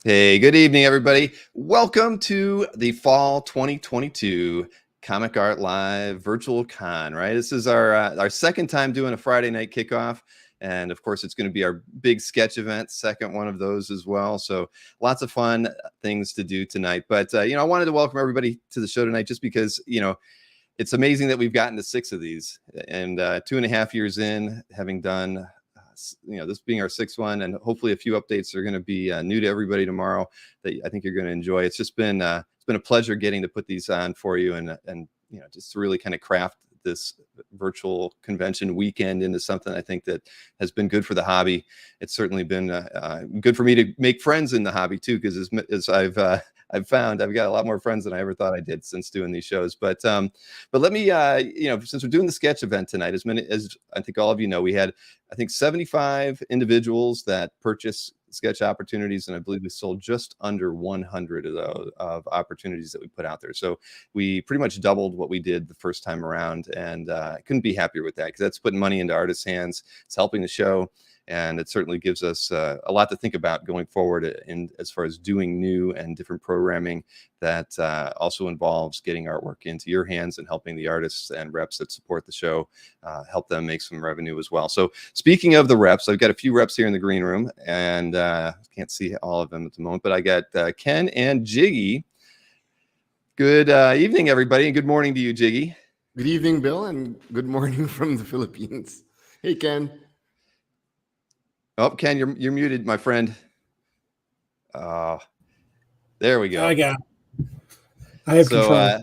Hey, good evening, everybody. Welcome to the Fall 2022 Comic Art Live Virtual Con, right? This is our second time doing a Friday night kickoff. And of course, it's going to be our big sketch event, second one of those as well. So lots of fun things to do tonight. But, I wanted to welcome everybody to the show tonight just because, it's amazing that we've gotten to 6 of these. And 2.5 years in, having done this being our 6th one, and hopefully a few updates are going to be new to everybody tomorrow that I think you're going to enjoy. It's just been a pleasure getting to put these on for you and just to really kind of craft this virtual convention weekend into something I think that has been good for the hobby. It's certainly been good for me to make friends in the hobby too, because as I've found I've got a lot more friends than I ever thought I did since doing these shows. But let me, since we're doing the sketch event tonight, as I think all of you know, we had, I think, 75 individuals that purchased sketch opportunities, and I believe we sold just under 100 of those opportunities that we put out there. So we pretty much doubled what we did the first time around, and I couldn't be happier with that, because that's putting money into artists' hands. It's helping the show. And it certainly gives us a lot to think about going forward as far as doing new and different programming that also involves getting artwork into your hands and helping the artists and reps that support the show, help them make some revenue as well. So speaking of the reps, I've got a few reps here in the green room, and can't see all of them at the moment, but I got Ken and Jiggy. Good evening, everybody, and good morning to you, Jiggy. Good evening, Bill, and good morning from the Philippines. Hey, Ken. Oh, Ken, you're muted, my friend. There we go. I got it. I have control.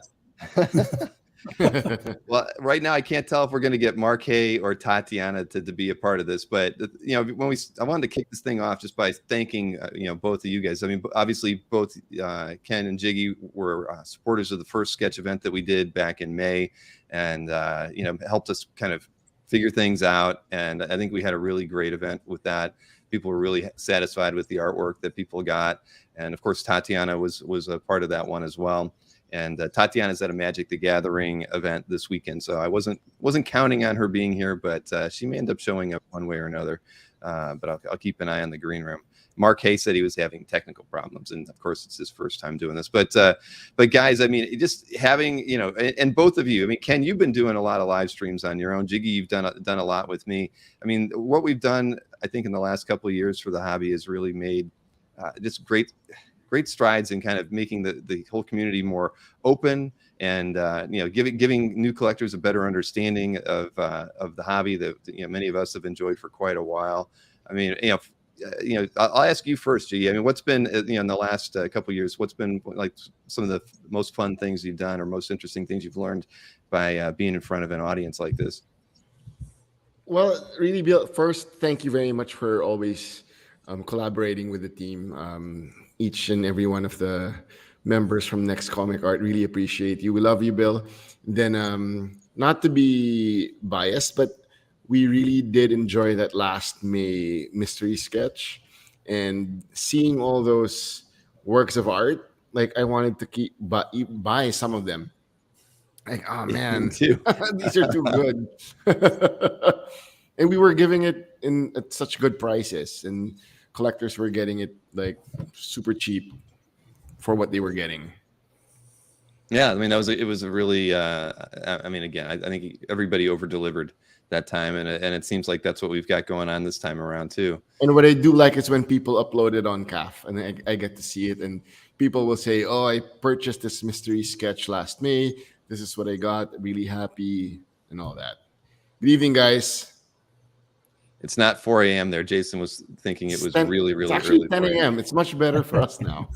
Well, right now I can't tell if we're going to get Marque or Tatiana to be a part of this, but I wanted to kick this thing off just by thanking both of you guys. I mean, obviously both Ken and Jiggy were supporters of the first sketch event that we did back in May, and helped us kind of figure things out. And I think we had a really great event with that. People were really satisfied with the artwork that people got. And of course, Tatiana was a part of that one as well. And Tatiana's at a Magic the Gathering event this weekend, so I wasn't counting on her being here, but she may end up showing up one way or another. But I'll keep an eye on the green room. Mark Hay said he was having technical problems, and of course it's his first time doing this. But guys, I mean, just having, and both of you, I mean, Ken, you've been doing a lot of live streams on your own. Jiggy, you've done a lot with me. I mean, what we've done, I think, in the last couple of years for the hobby has really made just great strides in kind of making the whole community more open, and giving new collectors a better understanding of the hobby that many of us have enjoyed for quite a while. I mean, I'll ask you first, G. I mean, what's been in the last couple of years, what's been like some of the most fun things you've done or most interesting things you've learned by being in front of an audience like this? Well, really, Bill, first, thank you very much for always collaborating with the team. Each and every one of the members from Next Comic Art really appreciate you. We love you, Bill. Then, not to be biased, but we really did enjoy that last May mystery sketch, and seeing all those works of art. Like, I wanted to buy some of them. Like, oh man, these are too good. And we were giving it at such good prices, and collectors were getting it like super cheap for what they were getting. Yeah, I mean, it was a really, I mean, again, I think everybody over-delivered that time, and it seems like that's what we've got going on this time around too. And what I do like is when people upload it on CAF, and I get to see it, and people will say, oh, I purchased this mystery sketch last May. This is what I got. Really happy and all that. Good evening, guys. It's not 4 a.m. there. Jason was thinking it was really it's actually early. 10 a.m. It's much better for us now.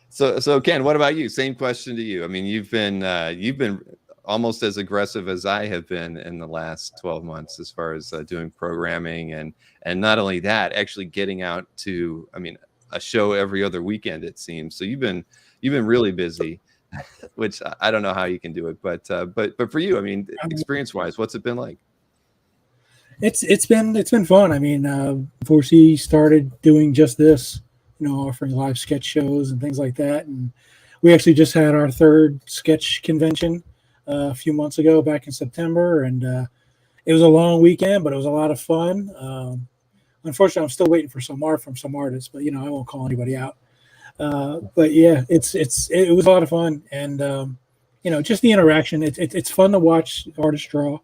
So Ken, what about you? Same question to you. I mean, you've been almost as aggressive as I have been in the last 12 months as far as doing programming, and not only that, actually getting out to, I mean, a show every other weekend, it seems. So you've been really busy, which I don't know how you can do it, but for you, I mean, experience-wise, what's it been like? It's been fun. I mean, before she started doing just this, offering live sketch shows and things like that, and we actually just had our 3rd sketch convention a few months ago, back in September, and it was a long weekend, but it was a lot of fun. Unfortunately, I'm still waiting for some art from some artists, but I won't call anybody out. But yeah, it was a lot of fun, and just the interaction. It's fun to watch artists draw.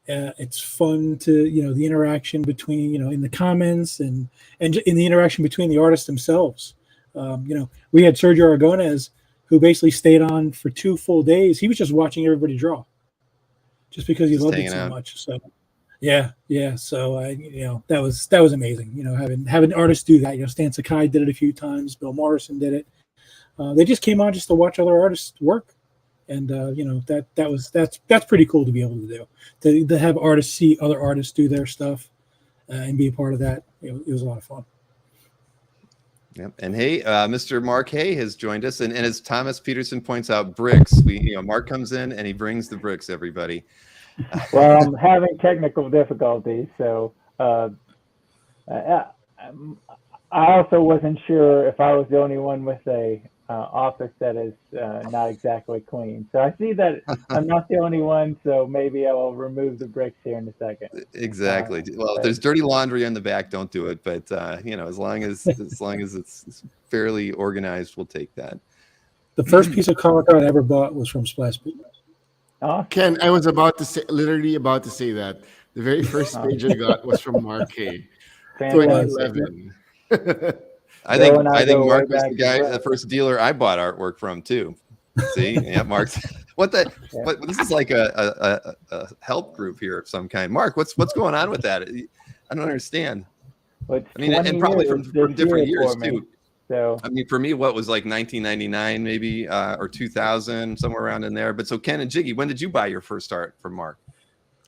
It's fun to the interaction between in the comments and in the interaction between the artists themselves. We had Sergio Aragonés, who basically stayed on for 2 full days. He was just watching everybody draw, just because he Just loved it hanging so out. much. So yeah. So that was amazing. Having artists do that. Stan Sakai did it a few times. Bill Morrison did it. They just came on just to watch other artists work, and that's pretty cool to be able to do. To have artists see other artists do their stuff and be a part of that. It was a lot of fun. Yep. And hey, Mr. Mark Hay has joined us, and as Thomas Peterson points out, bricks. Mark comes in and he brings the bricks. Everybody. Well, I'm having technical difficulties, so I also wasn't sure if I was the only one with a office that is not exactly clean. So I see that I'm not the only one, so maybe I will remove the bricks here in a second. Exactly. Well, if there's dirty laundry on the back, don't do it. But as long as it's fairly organized, we'll take that. The first piece of comic art I ever bought was from Splash Page. Ken, I was literally about to say that. The very first page I got was from Mark K. 2011. I think Mark Mark was the first dealer I bought artwork from too. See, yeah, Mark's what this is like a help group here of some kind. Mark, what's going on with that? I don't understand. Well, and probably from different years too. So for me, what was like 1999 maybe or 2000, somewhere around in there. But so Ken and Jiggy, when did you buy your first art from Mark?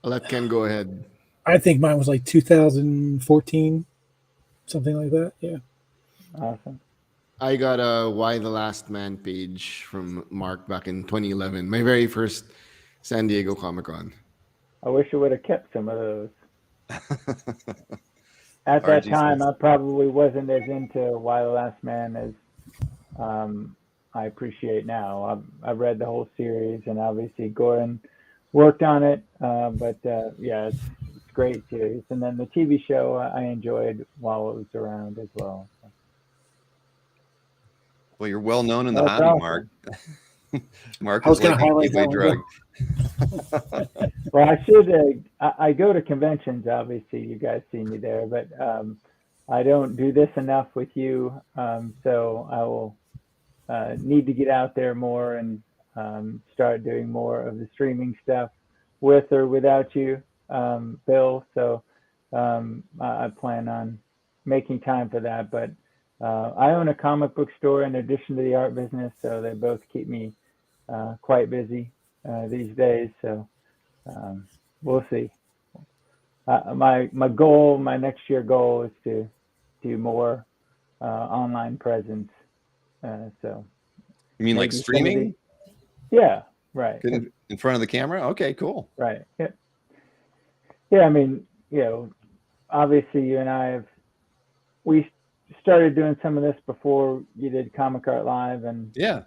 I'll let Ken go ahead. I think mine was like 2014, something like that. Yeah. Awesome. I got a Why the Last Man page from Mark back in 2011, my very first San Diego Comic-Con. I wish I would have kept some of those. At that time, I probably wasn't as into Why the Last Man as I appreciate now. I've read the whole series, and obviously Goran worked on it. But it's a great series. And then the TV show I enjoyed while it was around as well. Well, you're well known in the hobby, awesome. Mark. Mark is like a gateway drug. Well, I should. I go to conventions. Obviously, you guys see me there, but I don't do this enough with you. So I will need to get out there more and start doing more of the streaming stuff with or without you, Bill. So I plan on making time for that. But I own a comic book store in addition to the art business, so they both keep me quite busy these days. So we'll see. My next year goal is to do more online presence. So you mean like streaming? Yeah, right. In front of the camera? Okay, cool. Right. Yeah. Yeah. I mean, obviously you and I we started doing some of this before you did Comic Art Live, and I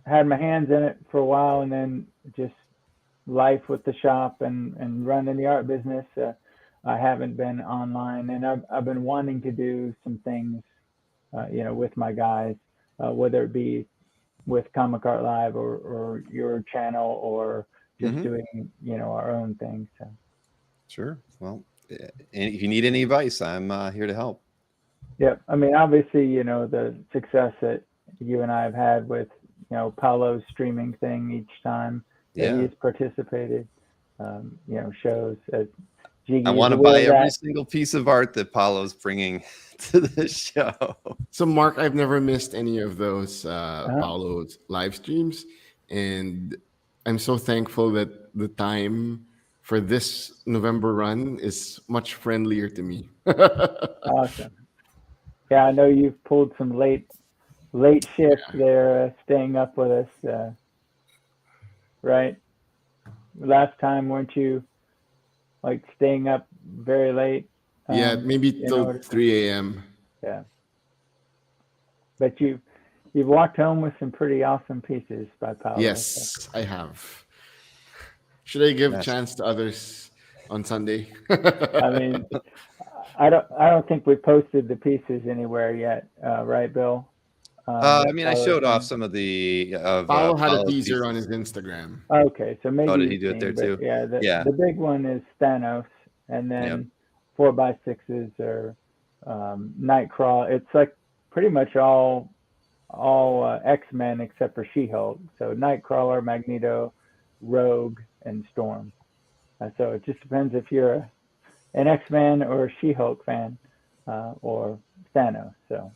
had my hands in it for a while, and then just life with the shop and running the art business, I haven't been online, and I've been wanting to do some things, with my guys, whether it be with Comic Art Live or your channel, or just doing, our own thing. So. Sure. Well, and if you need any advice, I'm here to help. Yeah, I mean, obviously, the success that you and I have had with, Paulo's streaming thing each time that he's participated, shows that Jiggy. I want to buy every single piece of art that Paulo's bringing to the show. So, Mark, I've never missed any of those Paulo's live streams, and I'm so thankful that the time for this November run is much friendlier to me. Awesome. Yeah, I know you've pulled some late shifts there, staying up with us, right? Last time, weren't you like staying up very late? Yeah, maybe till 3 a.m. Yeah. But you've walked home with some pretty awesome pieces by Paulo. Yes, I have. Should I give chance to others on Sunday. I mean, I don't think we posted the pieces anywhere yet, right, Bill? I mean, I showed off some of the Paulo had a Paulo's teaser pieces. on his Instagram. Okay, so maybe Did he you've do it there seen, too? but yeah, Yeah. the big one is Thanos, and then 4x6s are Nightcrawler. It's like pretty much all X-Men except for She-Hulk. So Nightcrawler, Magneto, Rogue, and Storm. So it just depends if you're an X-Men or a She-Hulk fan or Thanos. So,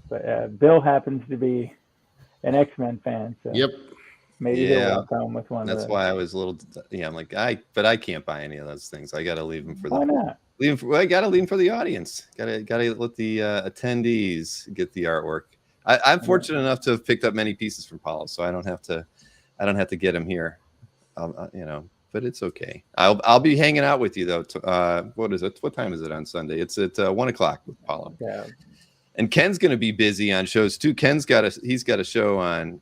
but Bill happens to be an X-Men fan. So Yep. maybe he'll walk home with one. That's of those. why I was a little. Yeah, I'm like, but I can't buy any of those things. I got to leave them for Why not? I got to leave them for the audience. Got to let the attendees get the artwork. I'm fortunate enough to have picked up many pieces from Paulo, so I don't have to get them here. But it's okay. I'll be hanging out with you though. What is it? What time is it on Sunday? It's at 1:00 with Paulo. Yeah. And Ken's going to be busy on shows too. He's got a show on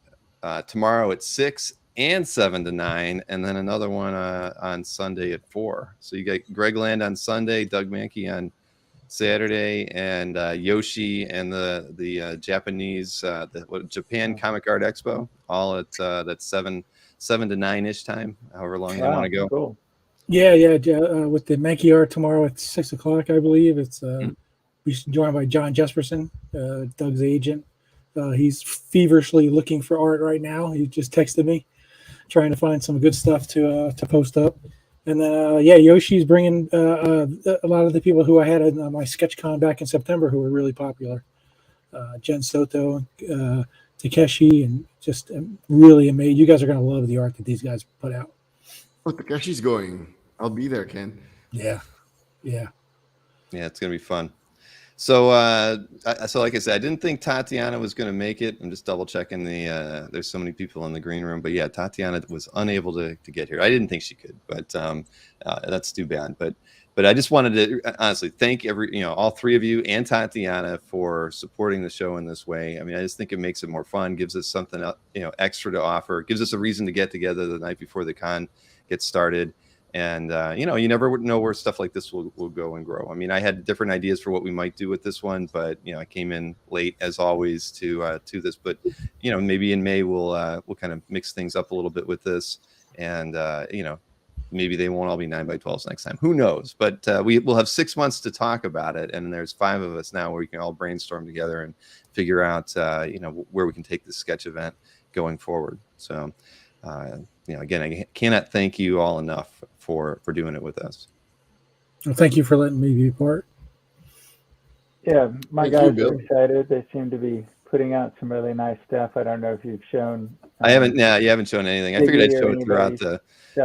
tomorrow at 6 and 7 to 9, and then another one on Sunday at 4. So you got Greg Land on Sunday, Doug Mankey on Saturday, and Yoshi and the Japanese Japan Comic Art Expo, all at that 7 to 9-ish time, however long they want to go. Cool. Yeah. With the Mankey art tomorrow at 6 o'clock, I believe. It's we're joined by John Jesperson, Doug's agent. He's feverishly looking for art right now. He just texted me, trying to find some good stuff to post up. And then, Yoshi's bringing a lot of the people who I had at my SketchCon back in September who were really popular. Jen Soto, Takeshi, and just really amazing. You guys are going to love the art that these guys put out. Oh, Takeshi's going. I'll be there, Ken. Yeah. Yeah, it's going to be fun. So, like I said, I didn't think Tatiana was going to make it. I'm just double checking there's so many people in the green room, but yeah, Tatiana was unable to get here. I didn't think she could, but that's too bad. But I just wanted to honestly thank all three of you and Tatiana for supporting the show in this way. I mean, I just think it makes it more fun, gives us something extra to offer, gives us a reason to get together the night before the con gets started. And, you never know where stuff like this will go and grow. I mean, I had different ideas for what we might do with this one, but, I came in late as always to this, but, maybe in May we'll kind of mix things up a little bit with this, and, maybe they won't all be 9x12s next time. Who knows? But we'll have 6 months to talk about it. And there's 5 of us now where we can all brainstorm together and figure out, where we can take this sketch event going forward. So, again, I cannot thank you all enough for doing it with us. Well, thank you for letting me be part. Yeah, my Thank guys you, Bill. are excited. They seem to be putting out some really nice stuff. I don't know if you've shown. I haven't. Yeah, you haven't shown anything. I figured I'd show it throughout the.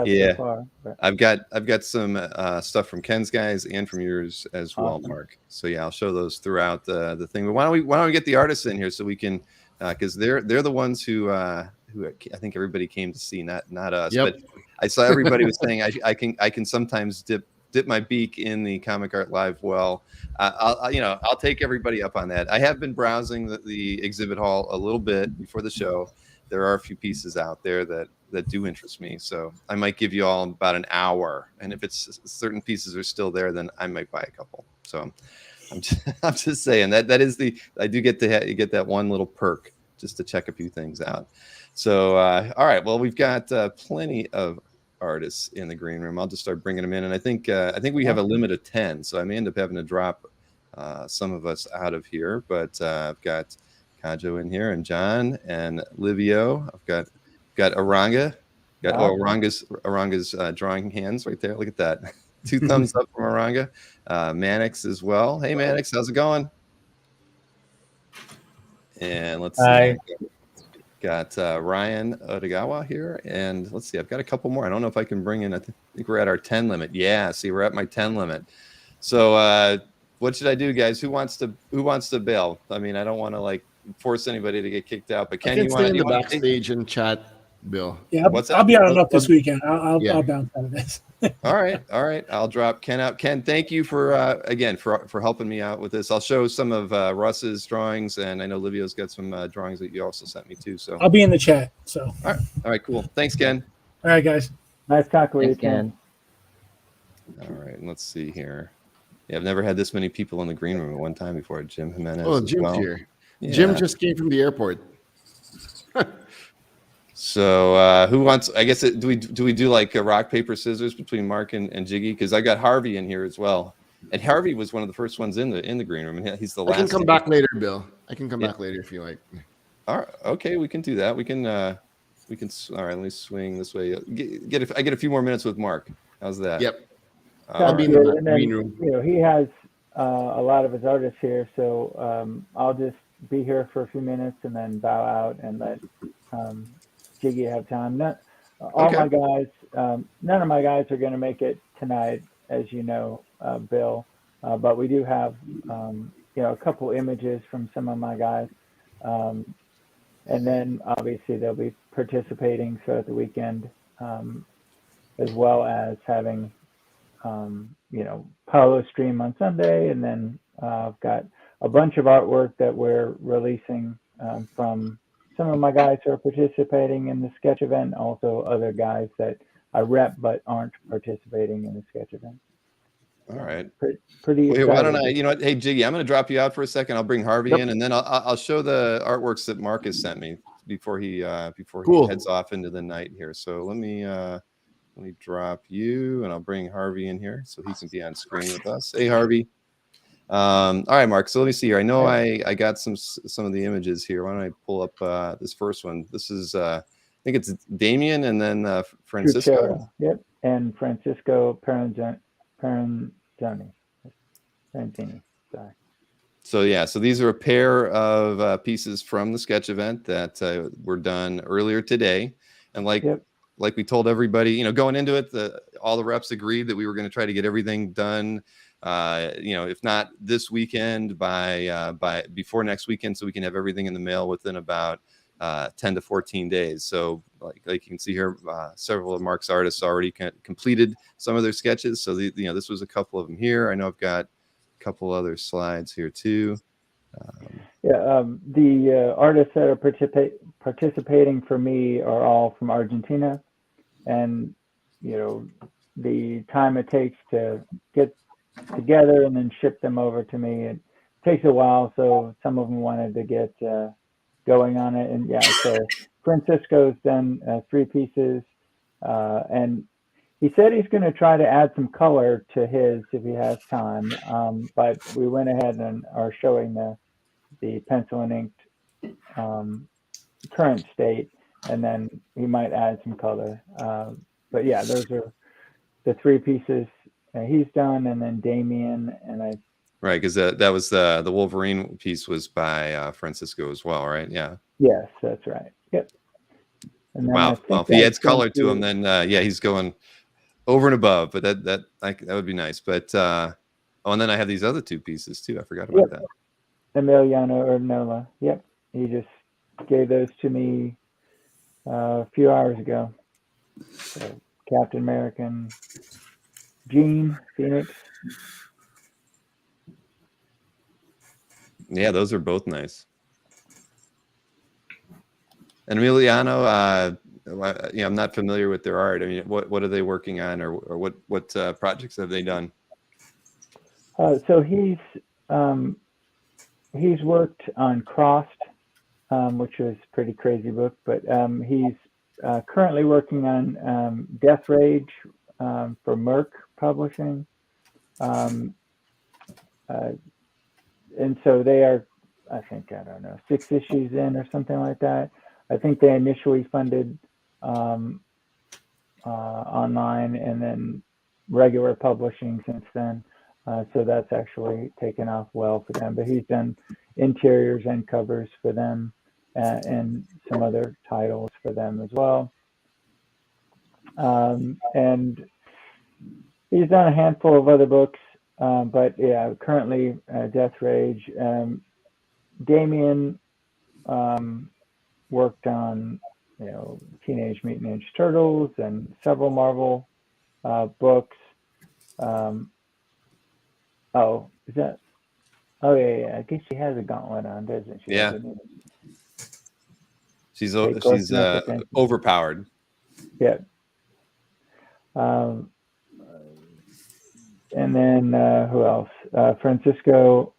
Yeah, so far, but. I've got some stuff from Ken's guys and from yours as well, Mark. So yeah, I'll show those throughout the thing. But why don't we get the artists in here so we can, because they're the ones who I think everybody came to see, not us. Yep. But I saw everybody was saying I can sometimes dip my beak in the Comic Art Live well. I'll take everybody up on that. I have been browsing the exhibit hall a little bit before the show. There are a few pieces out there that do interest me, so I might give you all about an hour, and if it's certain pieces are still there, then I might buy a couple. So I'm just saying that is I do get to get that one little perk just to check a few things out. So all right, well, we've got plenty of artists in the green room. I'll just start bringing them in, and I think we have a limit of 10, so I may end up having to drop some of us out of here. But I've got Kajo in here, and John and Livio. I've got Aranga. Aranga's drawing hands right there. Look at that. 2 thumbs up from Aranga. Manix as well. Hey, Manix, how's it going? And let's see. Got Ryan Odegawa here, and let's see. I've got a couple more. I don't know if I can bring in. I think we're at our 10 limit. Yeah, see, we're at my 10 limit. So what should I do, guys? Who wants to bail? I mean, I don't want to force anybody to get kicked out, but Ken, you want to backstage and chat, Bill? Yeah, I'll be on enough this weekend. I'll bounce out of this. All right. I'll drop Ken out. Ken, thank you for again for helping me out with this. I'll show some of Russ's drawings, and I know Livio's got some drawings that you also sent me too. So I'll be in the chat. So all right, cool. Thanks, Ken. All right, guys. Nice talking with you, Ken. All right, let's see here. Yeah, I've never had this many people in the green room at one time before. Jim Jimenez Oh, as Jim's well. here. Yeah. Jim just came from the airport. So who wants? I guess do we do like a rock paper scissors between Mark and Jiggy? Because I got Harvey in here as well, and Harvey was one of the first ones in the green room, and he's the last. I can come back later, Bill. I can come back later if you like. All right, okay, we can do that. We can. All right, let me swing this way. I get a few more minutes with Mark. How's that? Yep. All I'll be in right. the green room. You know, he has a lot of his artists here, so I'll just be here for a few minutes and then bow out and let Jiggy have time. All my guys, none of my guys are going to make it tonight, as you know, Bill. But we do have, you know, a couple images from some of my guys. And then obviously they'll be participating throughout the weekend, as well as having, you know, Paulo stream on Sunday. And then I've got a bunch of artwork that we're releasing from some of my guys who are participating in the sketch event, also other guys that I rep but aren't participating in the sketch event. All right. Pretty Wait, excited. why don't I? You know what? Hey, Jiggy, I'm going to drop you out for a second. I'll bring Harvey in, and then I'll show the artworks that Marcus sent me before he heads off into the night here. So let me drop you, and I'll bring Harvey in here so he can be on screen with us. Hey, Harvey. All right, Mark. So let me see here. I know I got some of the images here. Why don't I pull up this first one? This is I think it's Damien and then Francisco. Truchero, yep, and Francisco Parenzoni. Sorry. So yeah, so these are a pair of pieces from the sketch event that were done earlier today, and like we told everybody, you know, going into it, all the reps agreed that we were going to try to get everything done. You know, if not this weekend, by before next weekend, so we can have everything in the mail within about 10 to 14 days. So like you can see here, several of Mark's artists already completed some of their sketches. So you know, this was a couple of them here. I know I've got a couple other slides here too. The artists that are participating for me are all from Argentina, and you know, the time it takes to get together and then ship them over to me, it takes a while. So some of them wanted to get going on it, and so Francisco's done 3 pieces, and he said he's going to try to add some color to his if he has time, but we went ahead and are showing the pencil and inked current state, and then he might add some color, but yeah, those are the 3 pieces he's done, and then Damien and I. Right, because that was the Wolverine piece was by Francisco as well, right? Yeah. Yes, that's right. Yep. And then wow. Well, if he adds color to him, then he's going over and above. But that would be nice. But and then I have these other 2 pieces too. I forgot about that. Emiliano Urnola. Yep, he just gave those to me a few hours ago. So, Captain American, Jean, Phoenix. Yeah, those are both nice. And Emiliano, you know, I'm not familiar with their art. I mean, what are they working on, or what projects have they done? So he's worked on Crossed, which was a pretty crazy book, but he's currently working on Death Rage for Merc Publishing. And so they are, I think, I don't know, 6 issues in or something like that. I think they initially funded online and then regular publishing since then. So that's actually taken off well for them. But he's done interiors and covers for them and some other titles for them as well. And he's done a handful of other books. But yeah, currently Death Rage. Damien worked on, you know, Teenage Mutant Ninja Turtles and several Marvel books. Oh, is that? Oh yeah. I guess she has a gauntlet on, doesn't she? Yeah. She's overpowered. Yeah. And then who else? Francisco.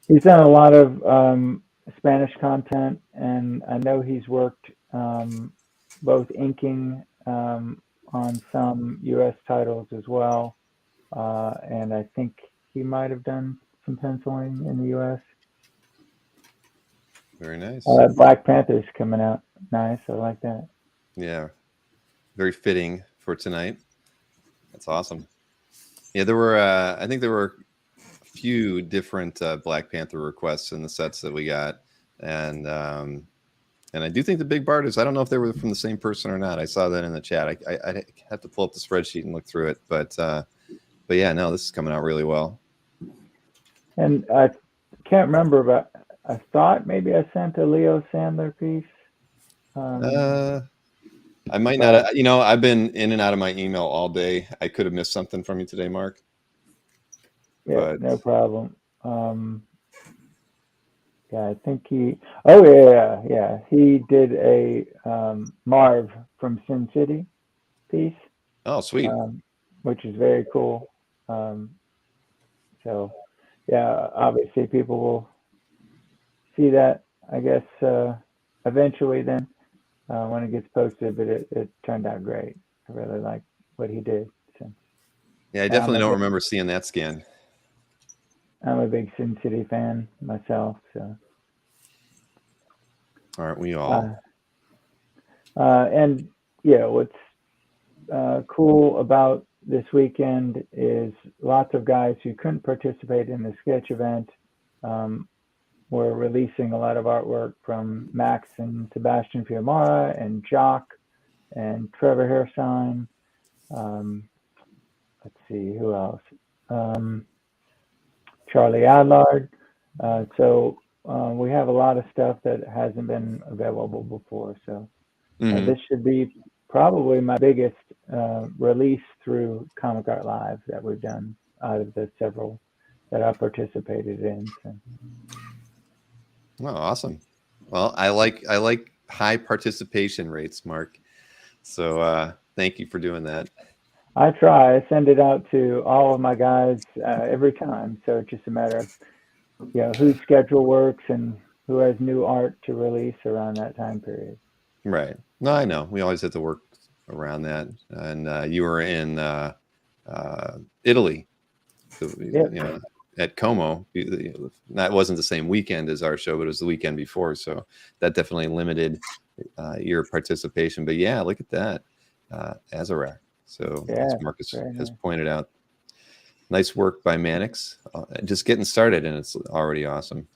He's done a lot of Spanish content, and I know he's worked both inking on some U.S. titles as well, and I think he might have done some penciling in the U.S. Very nice. Black Panther's coming out. Nice. I like that. Yeah. Very fitting for tonight. That's awesome. Yeah, there were, I think there were a few different Black Panther requests in the sets that we got. And I do think the big Barders, I don't know if they were from the same person or not. I saw that in the chat. I have to pull up the spreadsheet and look through it. But yeah, no, this is coming out really well. And I can't remember, but I thought maybe I sent a Leo Sandler piece. I might not. You know, I've been in and out of my email all day. I could have missed something from you today, Mark. Yeah, but no problem. Yeah, I think he. Oh yeah. He did a Marv from Sin City piece. Oh, sweet. Which is very cool. So, yeah, obviously people will see that, I guess, eventually then when it gets posted, but it turned out great. I really like what he did. So, yeah, I definitely don't remember seeing that scan. I'm a big Sin City fan myself, so. Aren't we all? And yeah, what's cool about this weekend is lots of guys who couldn't participate in the sketch event were releasing a lot of artwork from Max and Sebastian Fiamara and Jock and Trevor Hairsign. Let's see, who else? Charlie Adlard. So we have a lot of stuff that hasn't been available before. So this should be probably my biggest release through Comic Art Live that we've done out of the several that I participated in. So. Oh, awesome. Well, I like high participation rates, Mark. So thank you for doing that. I try. I send it out to all of my guys every time. So it's just a matter of whose schedule works and who has new art to release around that time period. Right. No, I know. We always have to work around that. And you were in Italy, so, at Como. That wasn't the same weekend as our show, but it was the weekend before. So that definitely limited your participation. But yeah, look at that. Azarac. So as Marcus has pointed out, nice work by Manix. Just getting started, and it's already awesome.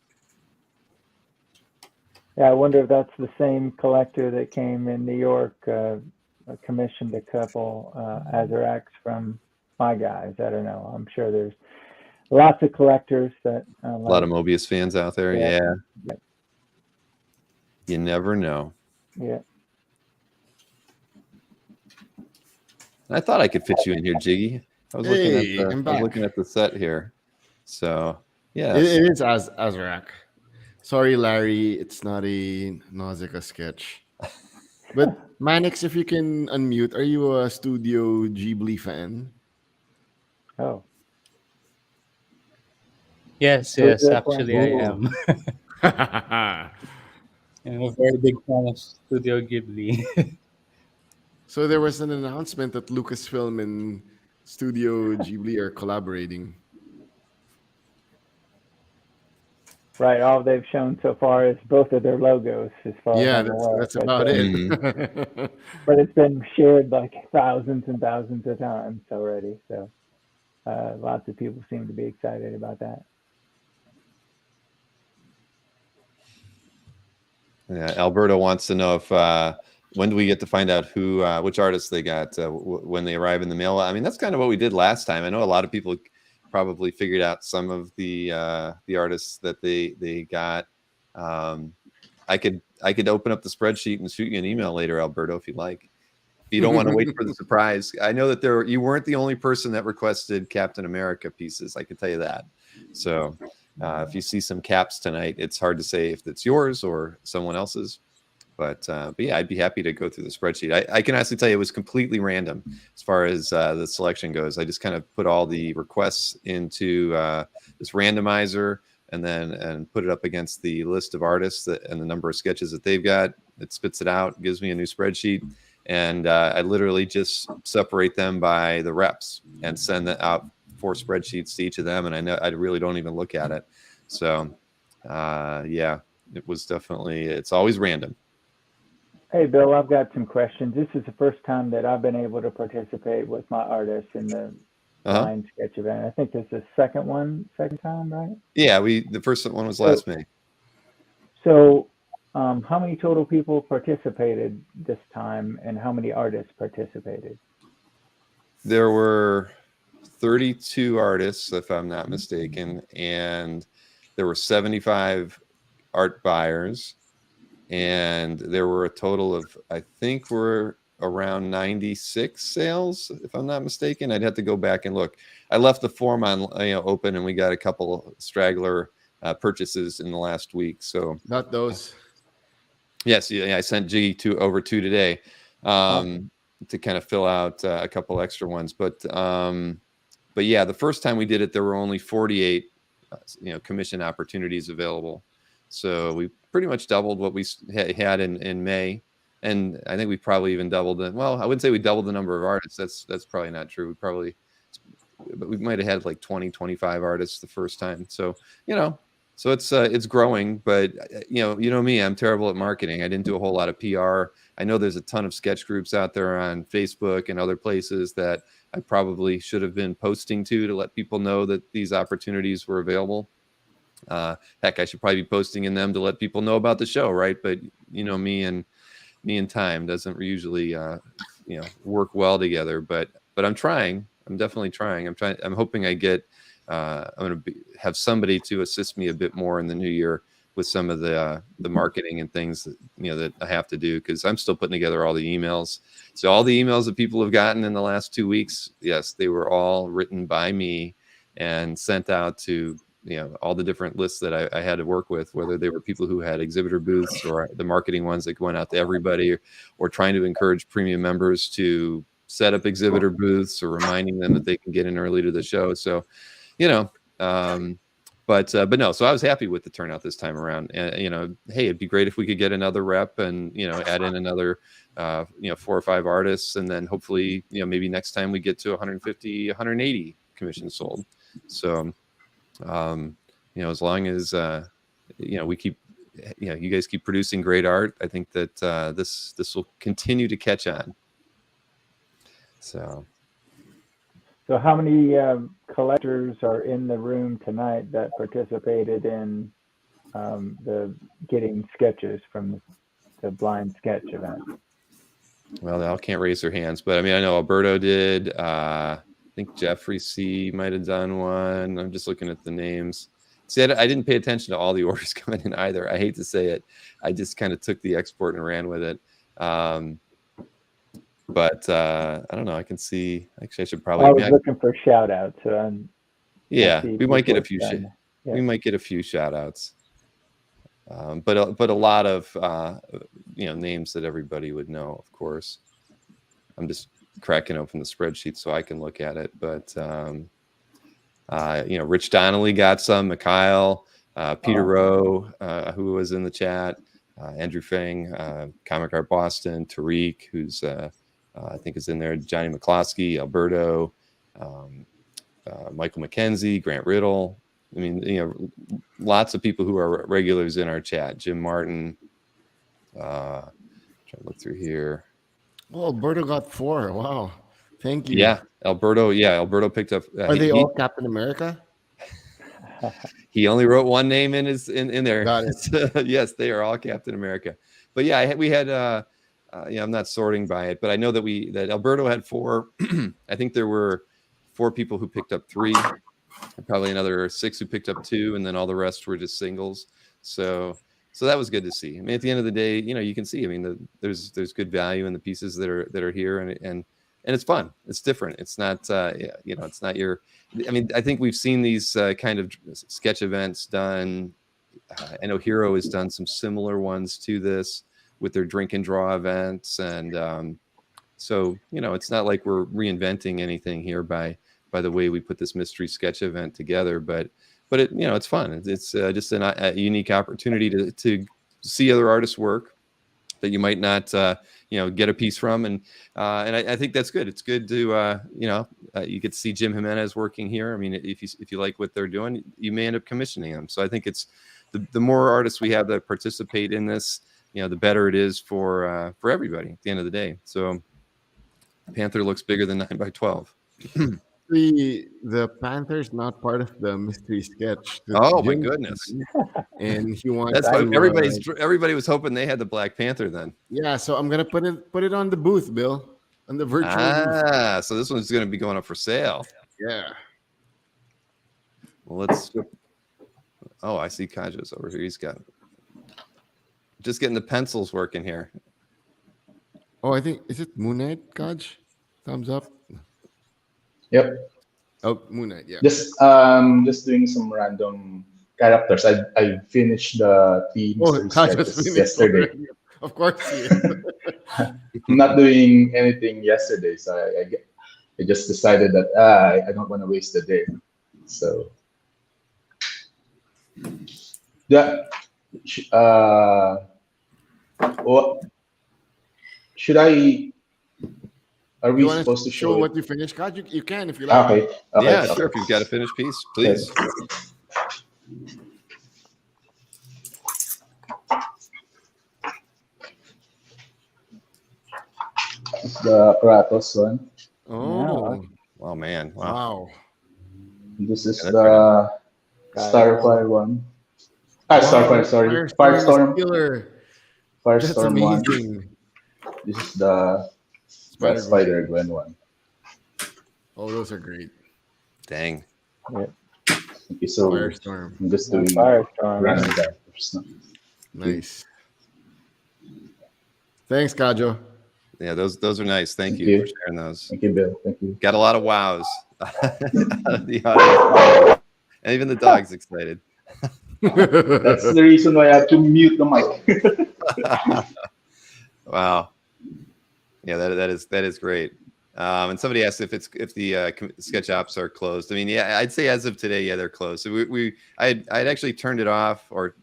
Yeah, I wonder if that's the same collector that came in New York, commissioned a couple Azaracs from my guys. I don't know. I'm sure there's lots of collectors that a lot of Mobius fans out there. Yeah. You never know. Yeah. I thought I could fit you in here, Jiggy. I was looking at the set here. So yeah, it is Azarac. Sorry, Larry, it's not a Nausicaa sketch. But Manix, if you can unmute, are you a Studio Ghibli fan? Oh. Yes, actually I am. I'm a very big fan of Studio Ghibli. So there was an announcement that Lucasfilm and Studio Ghibli are collaborating. Right. All they've shown so far is both of their logos, as far as I'm aware. That's about it. But it's been shared like thousands and thousands of times already. So lots of people seem to be excited about that. Yeah, Alberto wants to know if when do we get to find out which artists they got when they arrive in the mail. I mean, that's kind of what we did last time. I know a lot of people probably figured out some of the artists that they got. I could open up the spreadsheet and shoot you an email later, Alberto, if you'd like. If you don't want to wait for the surprise. I know that you weren't the only person that requested Captain America pieces. I can tell you that. So if you see some caps tonight, it's hard to say if it's yours or someone else's. But yeah, I'd be happy to go through the spreadsheet. I can honestly tell you it was completely random as far as the selection goes. I just kind of put all the requests into this randomizer and put it up against the list of artists and the number of sketches that they've got. It spits it out, gives me a new spreadsheet, and I literally just separate them by the reps and send out 4 spreadsheets to each of them. And I know I really don't even look at it. So yeah, it was definitely, it's always random. Hey, Bill, I've got some questions. This is the first time that I've been able to participate with my artists in the blind sketch event. I think this is the second time, right? Yeah, the first one was last May. So how many total people participated this time, and how many artists participated? There were 32 artists, if I'm not mistaken, and there were 75 art buyers. And there were a total of, I think we're around 96 sales, if I'm not mistaken. I'd have to go back and look. I left the form on open, and we got a couple straggler purchases in the last week. So not those. Yes, yeah, I sent G over two today to kind of fill out a couple extra ones. But yeah, the first time we did it, there were only 48 commission opportunities available. So we pretty much doubled what we had in May, and I think we probably even doubled it. Well, I wouldn't say we doubled the number of artists. That's probably not true. But we might have had like 20, 25 artists the first time. So so it's growing. But you know me, I'm terrible at marketing. I didn't do a whole lot of PR. I know there's a ton of sketch groups out there on Facebook and other places that I probably should have been posting to let people know that these opportunities were available. Heck, I should probably be posting in them to let people know about the show, right? But me and time doesn't usually work well together. But I'm trying. I'm definitely trying. I'm hoping I get. I'm going to have somebody to assist me a bit more in the new year with some of the marketing and things that I have to do, because I'm still putting together all the emails. So all the emails that people have gotten in the last 2 weeks, yes, they were all written by me and sent out to all the different lists that I had to work with, whether they were people who had exhibitor booths or the marketing ones that went out to everybody, or trying to encourage premium members to set up exhibitor booths, or reminding them that they can get in early to the show. So, but no, so I was happy with the turnout this time around. And, hey, it'd be great if we could get another rep and, add in another, 4 or 5 artists. And then hopefully, maybe next time we get to 150, 180 commissions sold. So, as long as we keep you guys keep producing great art, I think that this will continue to catch on. So how many collectors are in the room tonight that participated in the getting sketches from the blind sketch event? Well, they all can't raise their hands, but I mean, I know Alberto did. I think Jeffrey C might have done one. I'm just looking at the names. See, I didn't pay attention to all the orders coming in either. I hate to say it. I just kind of took the export and ran with it. But I don't know. I can see. Actually, I should probably. I was looking for shout outs. Yeah, we might get a few. We might get a few shout outs. But a lot of names that everybody would know, of course. I'm just cracking open the spreadsheet so I can look at it. But Rich Donnelly got some. Mikhail, Peter Rowe, who was in the chat. Andrew Fang, Comic Art Boston, Tariq, who's I think is in there. Johnny McCloskey, Alberto, Michael McKenzie, Grant Riddle. I mean, lots of people who are regulars in our chat. Jim Martin. Trying to look through here. Oh, Alberto got 4. Wow. Thank you. Yeah, Alberto. Yeah, Alberto picked up. Are they all Captain America? He only wrote one name in there. Got it. Yes, they are all Captain America. But yeah, we had. I'm not sorting by it, but I know that Alberto had 4. I think there were 4 people who picked up 3. Probably another 6 who picked up 2, and then all the rest were just singles. So that was good to see. I mean, at the end of the day, you can see. I mean, there's good value in the pieces that are here, and it's fun. It's different. It's not it's not your. I mean, I think we've seen these kind of sketch events done. I know Hero has done some similar ones to this, with their drink and draw events. And so, you know, it's not like we're reinventing anything here by the way we put this mystery sketch event together, but it, you know, it's fun. It's just a unique opportunity to see other artists' work that you might not, you know, get a piece from. And I think that's good. It's good to, you know, you get to see Jim Jimenez working here. I mean, if you like what they're doing, you may end up commissioning them. So I think it's the more artists we have that participate in this, you know, the better it is for everybody at the end of the day. So Panther looks bigger than 9x12. The Panther's not part of the mystery sketch. Oh my goodness! And he wants. That's what everybody was hoping they had the Black Panther then. Yeah, so I'm gonna put it on the booth, Bill, on the virtual booth. So this one's gonna be going up for sale. Yeah. Well, let's. Oh, I see Kajo's over here. He's got just getting the pencils working here. Oh, I think, is it Moon Knight, Kaj? Thumbs up. Yep. Oh, Moon Knight, yeah. Just doing some random characters. I finished the theme yesterday. Of course, I'm not doing anything yesterday, so I just decided that I don't want to waste the day. So what should I? Are we supposed to show what you finished? God, you can if you like. Okay. Yeah, sure. If you've got a finished piece, please. The Kratos one. Oh. Oh man. Wow. This is the Starfire one. Starfire, sorry. Firestorm. Firestorm one. This is the Spider-Gwen one. Oh, those are great. Dang. Yeah. Okay, so Firestorm. I'm just doing Firestorm. random characters. Nice. Thanks, Kajo. Yeah, those are nice. Thank you for sharing those. Thank you, Bill. Thank you. Got a lot of wows. The audience. And even the dog's excited. That's the reason why I have to mute the mic. Wow. Yeah, that is great. And somebody asked if the sketch ops are closed. I mean, yeah, I'd say as of today, yeah, they're closed. So I'd actually turned it off or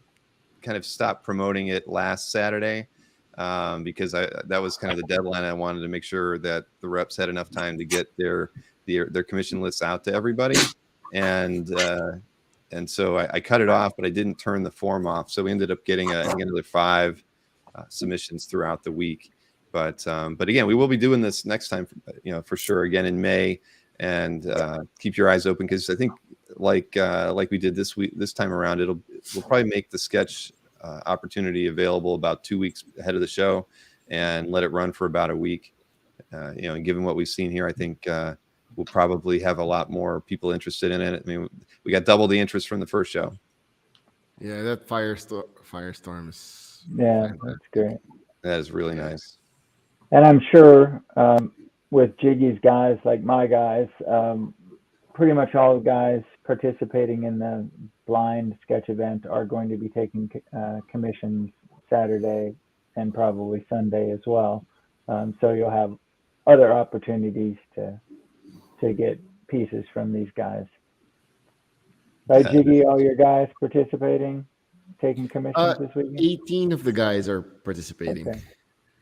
kind of stopped promoting it last Saturday because that was kind of the deadline. I wanted to make sure that the reps had enough time to get their commission lists out to everybody, and so I cut it off, but I didn't turn the form off. So we ended up getting another 5 submissions throughout the week. But again, we will be doing this next time, you know, for sure, again in May, and keep your eyes open because I think like we did this time around, we'll probably make the sketch opportunity available about 2 weeks ahead of the show and let it run for about a week. You know, and given what we've seen here, I think we'll probably have a lot more people interested in it. I mean, we got double the interest from the first show. Yeah, that Firestorm is that's great. That is really nice. And I'm sure with Jiggy's guys, like my guys, pretty much all the guys participating in the blind sketch event are going to be taking commissions Saturday and probably Sunday as well. So you'll have other opportunities to get pieces from these guys. Right, Jiggy, all your guys participating, taking commissions this weekend? 18 of the guys are participating. Okay.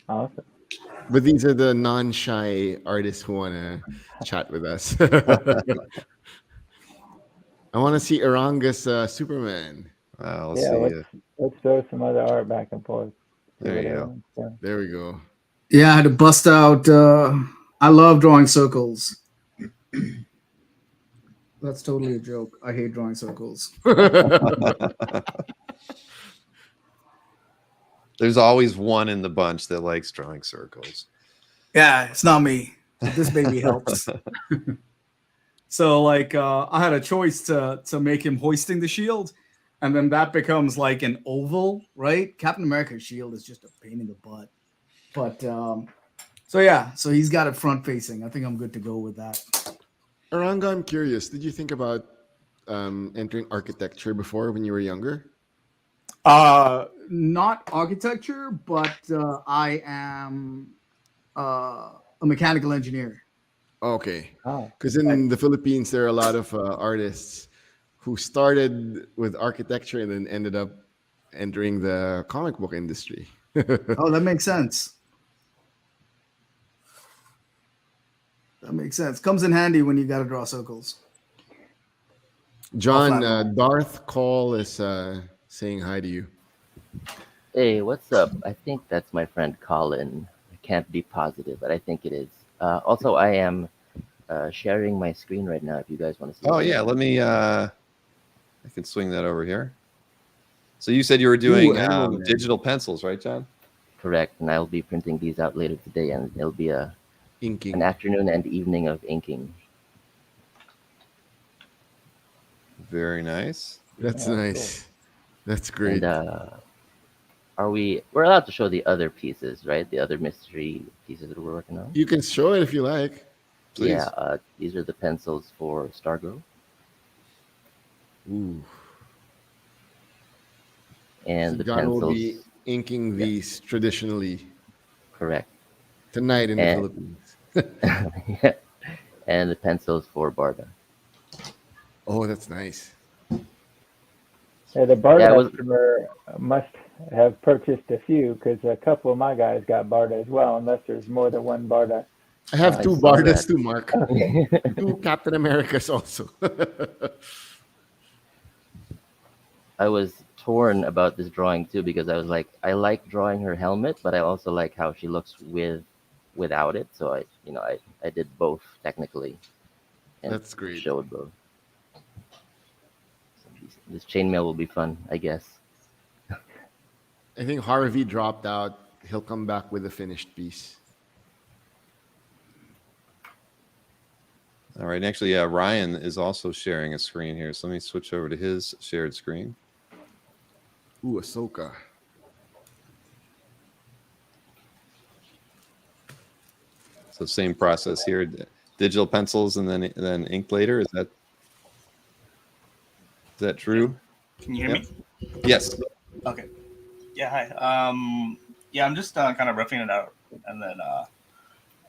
Awesome. But these are the non-shy artists who want to chat with us. I want to see Aranga's Superman. Let's throw some other art back and forth. There you go. So. There we go. Yeah, I had to bust out. I love drawing circles. That's totally a joke. I hate drawing circles. There's always one in the bunch that likes drawing circles. Yeah, it's not me. This baby helps. So, like, I had a choice to make him hoisting the shield, and then that becomes like an oval, right? Captain America's shield is just a pain in the butt. But so he's got it front facing. I think I'm good to go with that. Aranga, I'm curious. Did you think about entering architecture before when you were younger? Not architecture, but I am a mechanical engineer. Okay. Oh, Because in the Philippines, there are a lot of artists who started with architecture and then ended up entering the comic book industry. Oh, that makes sense. That makes sense. Comes in handy when you got to draw circles. John, flat. Darth Call is saying hi to you. Hey, what's up? I think that's my friend Colin. I can't be positive, but I think it is. Also, I am sharing my screen right now if you guys want to see. Oh, yeah. Let me, I can swing that over here. So you said you were doing digital pencils, right, John? Correct. And I'll be printing these out later today, and it'll be Inking. an afternoon and evening of inking. Very nice. That's Yeah, nice. That's great. And we're allowed to show the other pieces, right? The other mystery pieces that we're working on. You can show it if you like. Please. Yeah, these are the pencils for Stargirl. Ooh. And So the John will pencils, be inking these traditionally correct. tonight in the And- Philippines. Yeah. And the pencils for Barda. Oh, that's nice. Yeah, the Barda Yeah, it was- customer must have purchased a few because a couple of my guys got Barda as well, unless there's more than one Barda. I have I two saw Bardas that. too, Mark. Two Captain Americas also. I was torn about this drawing too because I was like, I like drawing her helmet, but I also like how she looks without it. So I did both technically. And That's great. Showed both. So this chainmail will be fun, I guess. I think Harvey dropped out. He'll come back with a finished piece. All right. And actually, Ryan is also sharing a screen here. So let me switch over to his shared screen. Ooh, Ahsoka. So same process here. Digital pencils and then ink later. Is that true? Can you hear Yep. me? Yes. Okay. Yeah, hi. Yeah, I'm just kind of roughing it out, and then I'll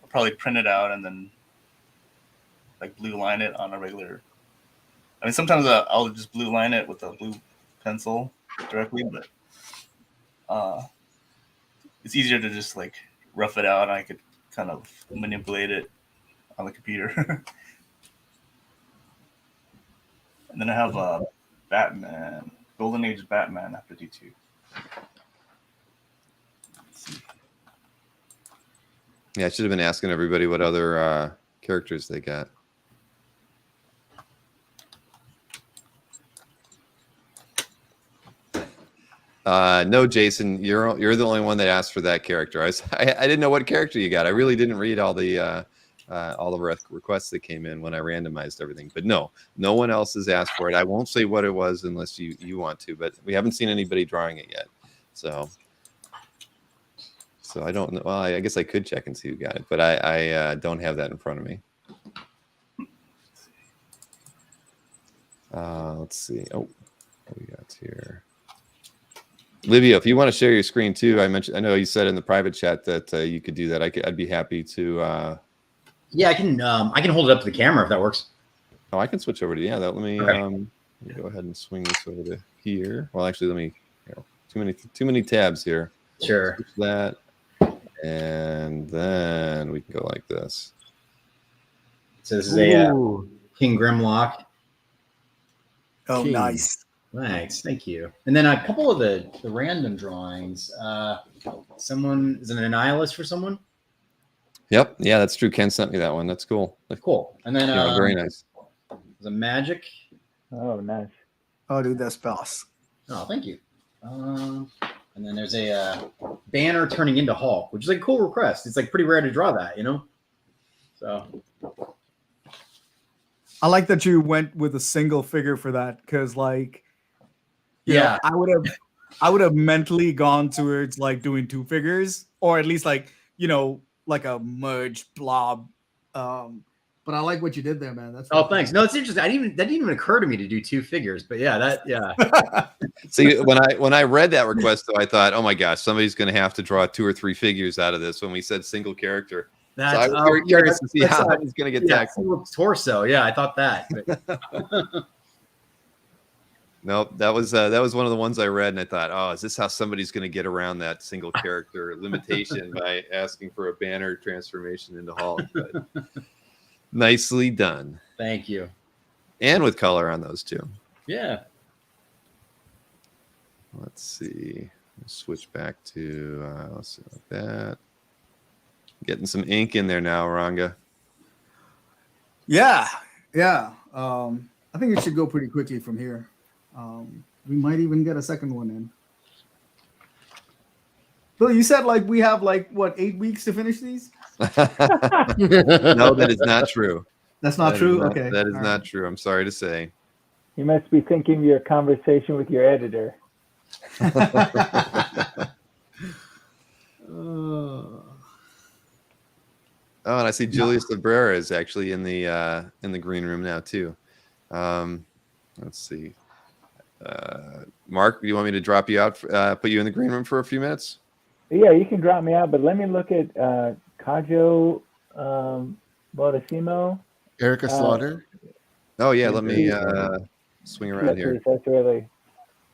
probably print it out and then like blue line it on a regular. I mean, sometimes I'll just blue line it with a blue pencil directly, but it's easier to just like rough it out, and I could kind of manipulate it on the computer. And then I have Batman, Golden Age Batman after D2. Yeah, I should have been asking everybody what other characters they got. No, Jason, you're the only one that asked for that character. I didn't know what character you got. I really didn't read all the requests that came in when I randomized everything. But no one else has asked for it. I won't say what it was unless you want to. But we haven't seen anybody drawing it yet. So I don't know. Well, I guess I could check and see who got it, but I don't have that in front of me. Let's see. Oh, what we got here? Livia, if you want to share your screen too, I know you said in the private chat that you could do that. I'd be happy to. Yeah, I can hold it up to the camera if that works. Oh, I can switch over to let me let me go ahead and swing this over to here. Well, actually, let me. Too many tabs here. Sure. Switch that, and then we can go like this. So this is a King Grimlock. Oh, King. nice. Thanks, thank you. And then a couple of the random drawings. Someone is an Annihilus for someone. Yep. Yeah, that's true. Ken sent me that one. That's cool. Cool. And then Very nice. there's a magic. Oh, nice. Oh, dude, that's boss. Oh, thank you. And then there's a banner turning into Hulk, which is like a cool request. It's like pretty rare to draw that, So I like that you went with a single figure for that because, like, you know, I would have mentally gone towards like doing two figures or at least like like a merged blob but I like what you did there, man. That's Oh, thanks. No, it's interesting. That didn't even occur to me to do 2 figures, but yeah. See, when I read that request, though, I thought, oh my gosh, somebody's going to have to draw 2 or 3 figures out of this. When we said single character, That's, so I was very curious to see how he's going to get tackled. Torso, yeah, I thought that. But... No, that was one of the ones I read, and I thought, oh, is this how somebody's going to get around that single character limitation by asking for a banner transformation into Hulk? But nicely done. Thank you. And with color on those two. Yeah. Let's see. Switch back to let's see like that. Getting some ink in there now, Ranga. Yeah. I think it should go pretty quickly from here. We might even get a second one in. Bill, you said like we have like what 8 weeks to finish these? No, that is not true. That's not true. Okay, that is not true. I'm sorry to say. You must be thinking of your conversation with your editor. Oh, and I see Julius Abrera is actually in the green room now too. Let's see. Mark, do you want me to drop you out, put you in the green room for a few minutes? Yeah, you can drop me out, but let me look at Kajo, Baldisimo. Erica Slaughter. Oh yeah, let me swing around here. That's really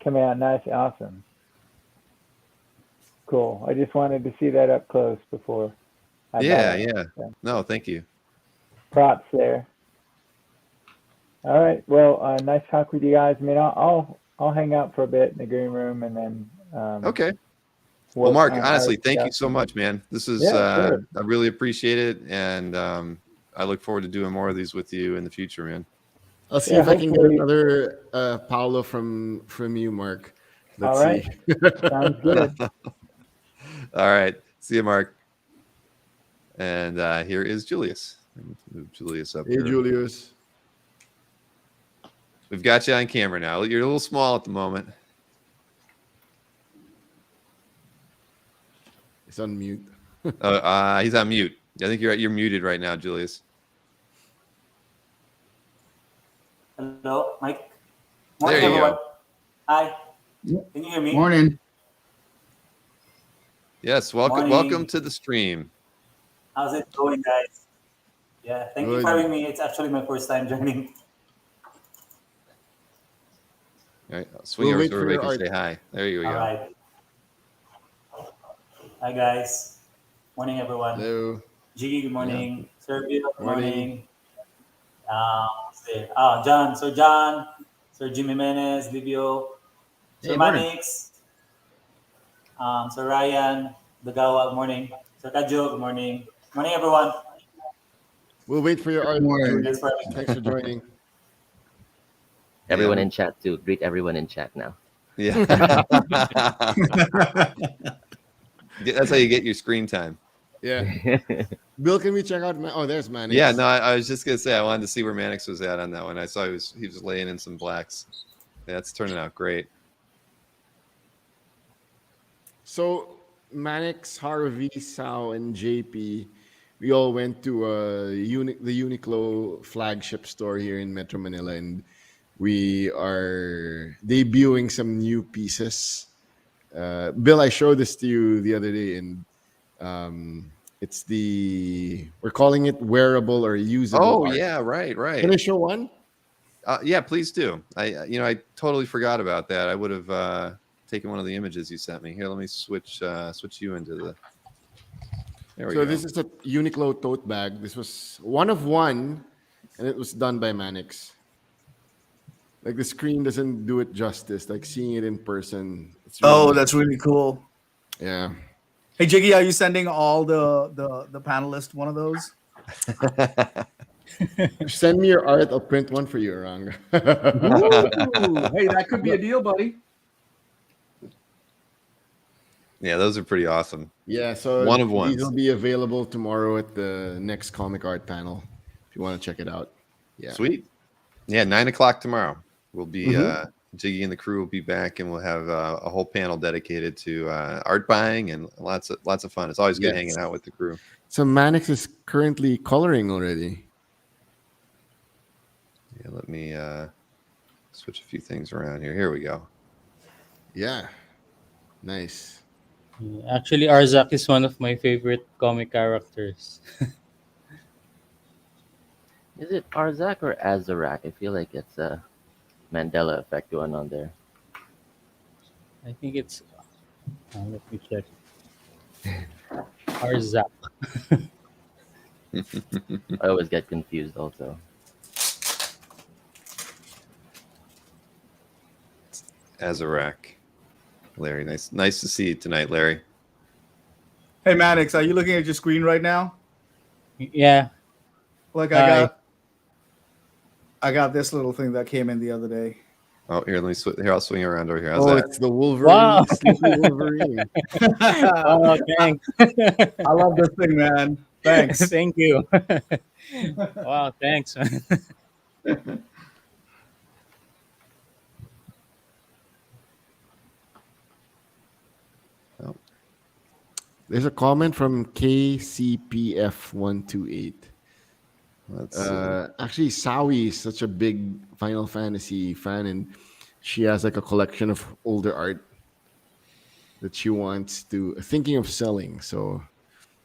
coming out nice, awesome. Cool. I just wanted to see that up close before. Yeah. No, thank you. Props there. All right. Well, nice talk with you guys. I mean, I'll hang out for a bit in the green room, and then. Okay. Well, Mark, honestly, thank you so much, man. This is sure. I really appreciate it, and I look forward to doing more of these with you in the future, man. I'll see if I can get another Paolo from you, Mark. Let's All right. see. Sounds good. All right. See you, Mark. And here is Julius. Move Julius up. Hey, here. Julius. We've got you on camera now. You're a little small at the moment. He's on mute. He's on mute. I think you're muted right now, Julius. Hello, Mike. Morning, there you everyone. go. Hi. Can you hear me? Morning. Yes, welcome to the stream. How's it going, guys? Yeah, thank you for having me. It's actually my first time joining. All right, I'll swing over so everybody can say hi. There you go. All right. Hi, guys. Morning, everyone. Hello. Jiggy, good morning. Yeah. Sergio, good morning. John. So John, Sir Jimenez, Livio, Sir Manix, Sir Ryan, Dagawa, good morning. Sir Kajo, good morning. Morning, everyone. We'll wait for your art. Thanks for joining. Everyone in chat too. Greet everyone in chat now. Yeah. That's how you get your screen time. Yeah. Bill, can we check out? Oh, there's Manix. Yeah, no, I was just gonna say I wanted to see where Manix was at on that one. I saw he was laying in some blacks. Yeah, it's turning out great. So Manix, Harvey, Sao, and JP, we all went to the Uniqlo flagship store here in Metro Manila, and we are debuting some new pieces. Bill, I showed this to you the other day, and we're calling it wearable or usable. Oh art. yeah, right. Can I show one? Yeah, please do. I totally forgot about that. I would have taken one of the images you sent me. Here, let me switch you into the. There we go. So this is a Uniqlo tote bag. This was one of one, and it was done by Manix. Like the screen doesn't do it justice. Like seeing it in person. That's really cool. Yeah. Hey Jiggy, are you sending all the panelists one of those? Send me your art. I'll print one for you, Aranga. Hey, that could be a deal, buddy. Yeah, those are pretty awesome. Yeah, so one of one. These will be available tomorrow at the next comic art panel if you want to check it out. Yeah. Sweet. Yeah, 9:00 tomorrow. We'll be Jiggy and the crew will be back, and we'll have a whole panel dedicated to art buying and lots of fun. It's always good hanging out with the crew. So Manix is currently coloring already. Yeah, let me switch a few things around here. Here we go. Yeah. Nice. Actually, Arzak is one of my favorite comic characters. Is it Arzak or Azarak? I feel like it's a Mandela effect going on there. I think it's. Let me check. Arzak. I always get confused also. Azarak. Larry, nice to see you tonight, Larry. Hey, Manix, are you looking at your screen right now? Yeah. Like Hi. I got this little thing that came in the other day. Oh, here, I'll swing around over here. How's Oh, that? it's the Wolverine. Wow. Sleepy Wolverine. Oh, thanks. I love this thing, man. Thanks. Thank you. Wow, thanks. There's a comment from KCPF128. Actually, Saowee is such a big Final Fantasy fan, and she has like a collection of older art that she wants to thinking of selling. So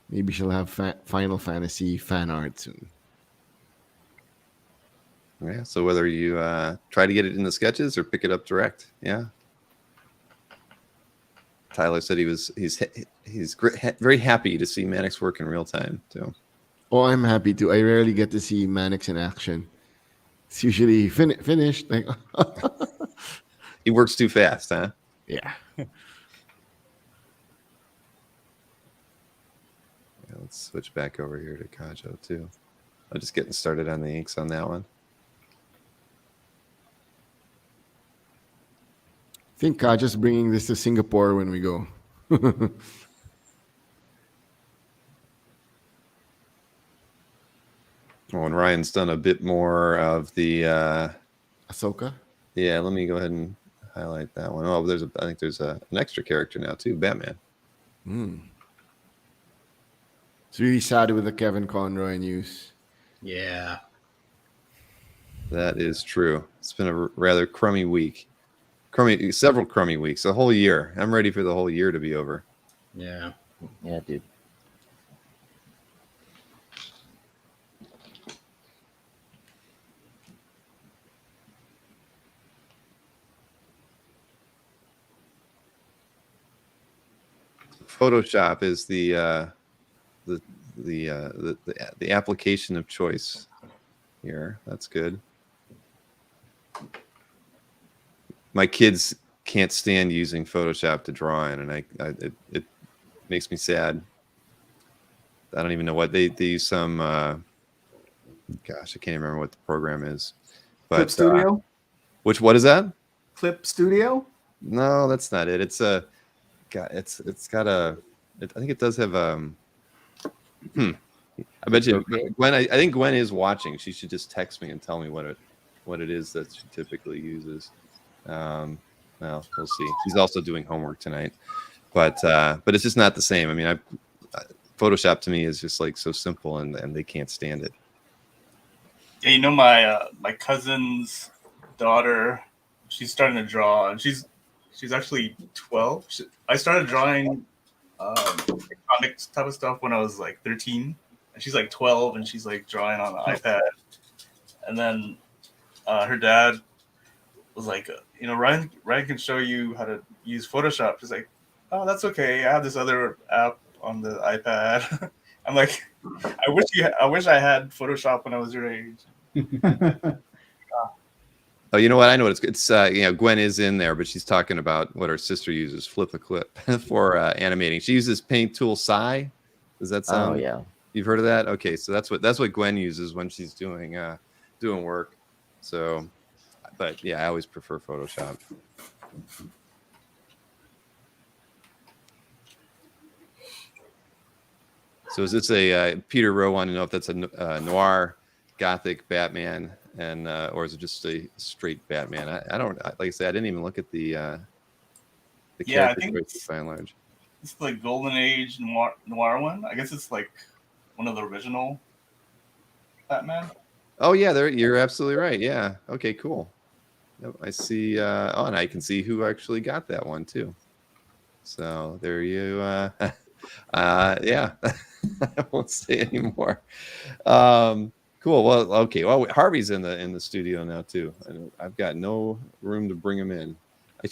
maybe she'll have Final Fantasy fan art soon. Yeah. So whether you try to get it in the sketches or pick it up direct, yeah. Tyler said he's very happy to see Manix work in real time. So. Oh, I'm happy too. I rarely get to see Manix in action. It's usually finished. Like he works too fast, huh? Yeah. Let's switch back over here to Kajo too. I'm just getting started on the inks on that one. I think Kajo's bringing this to Singapore when we go. Oh, and Ryan's done a bit more of the Ahsoka. Yeah, let me go ahead and highlight that one. Oh, I think there's an extra character now too, Batman. It's really sad with the Kevin Conroy news. Yeah. That is true. It's been a rather crummy week. Several crummy weeks. A whole year. I'm ready for the whole year to be over. Yeah. Yeah, dude. Photoshop is the application of choice here. That's good. My kids can't stand using Photoshop to draw in, and it makes me sad. I don't even know what they use some. Gosh, I can't even remember what the program is. But, Clip Studio. What is that? Clip Studio. No, that's not it. It's a. It's got a. I think it does have I bet you Gwen. I think Gwen is watching. She should just text me and tell me what it is that she typically uses. Well, we'll see. She's also doing homework tonight, but it's just not the same. I mean, Photoshop to me is just like so simple, and they can't stand it. Yeah, you know, my cousin's daughter, she's starting to draw, and she's actually 12. I started drawing comics type of stuff when I was like 13, and she's like 12, and she's like drawing on the iPad. And then her dad was like, Ryan can show you how to use Photoshop. She's like, oh, that's okay. I have this other app on the iPad. I'm like, I wish I had Photoshop when I was your age. Oh, you know what? I know what it's Gwen is in there, but she's talking about what her sister uses, Flip a Clip, for animating. She uses Paint Tool Psy. Does that sound? Oh yeah. You've heard of that? Okay, so that's what Gwen uses when she's doing work. So, but yeah, I always prefer Photoshop. So is this a Peter Rowe wanted to know if that's a noir gothic Batman, and or is it just a straight Batman? I don't like I said, I didn't even look at the character choices by and large. It's the Golden Age noir one. I guess it's like one of the original Batman. Oh yeah, there you're absolutely right. Yeah. Okay, cool. Yep, I see. And I can see who actually got that one too. So there you. Yeah. I won't say anymore. Cool. Well, okay. Well, Harvey's in the studio now too. I've got no room to bring him in.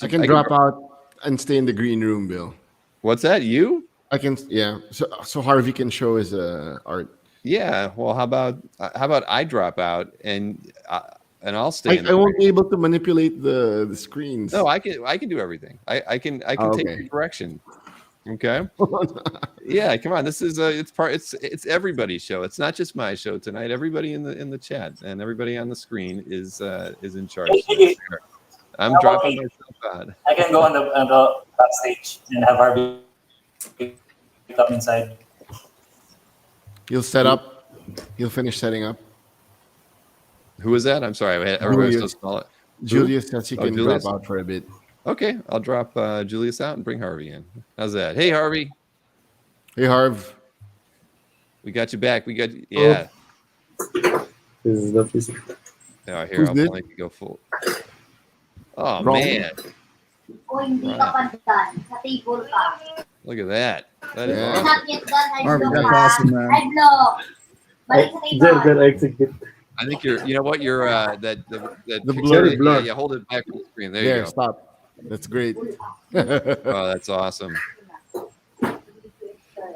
I can drop out and stay in the green room, Bill. What's that? You? I can. Yeah. So Harvey can show his art. Yeah. Well, how about I drop out and I'll stay. I won't be able to manipulate the screens. No, I can do everything. I can take your direction. Okay. Yeah, come on. This is it's everybody's show. It's not just my show tonight. Everybody in the chat and everybody on the screen is in charge. I'm dropping myself out. I can go on the backstage and have Harvey come inside. You'll set up. You'll finish setting up. Who is that? I'm sorry. Everybody's so small. Julius says he can drop out for a bit. Okay, I'll drop Julius out and bring Harvey in. How's that? Hey, Harvey. Hey, Harv. We got you back. We got you. Yeah. This is the piece. Yeah, here, I'll let you go full. Oh, man. Wow. Look at that. That is awesome. Harvey, that's awesome, man. I think you know what? You're that blur is blurred. Yeah, hold it back from the screen. There you go. Stop. That's great. Oh, that's awesome.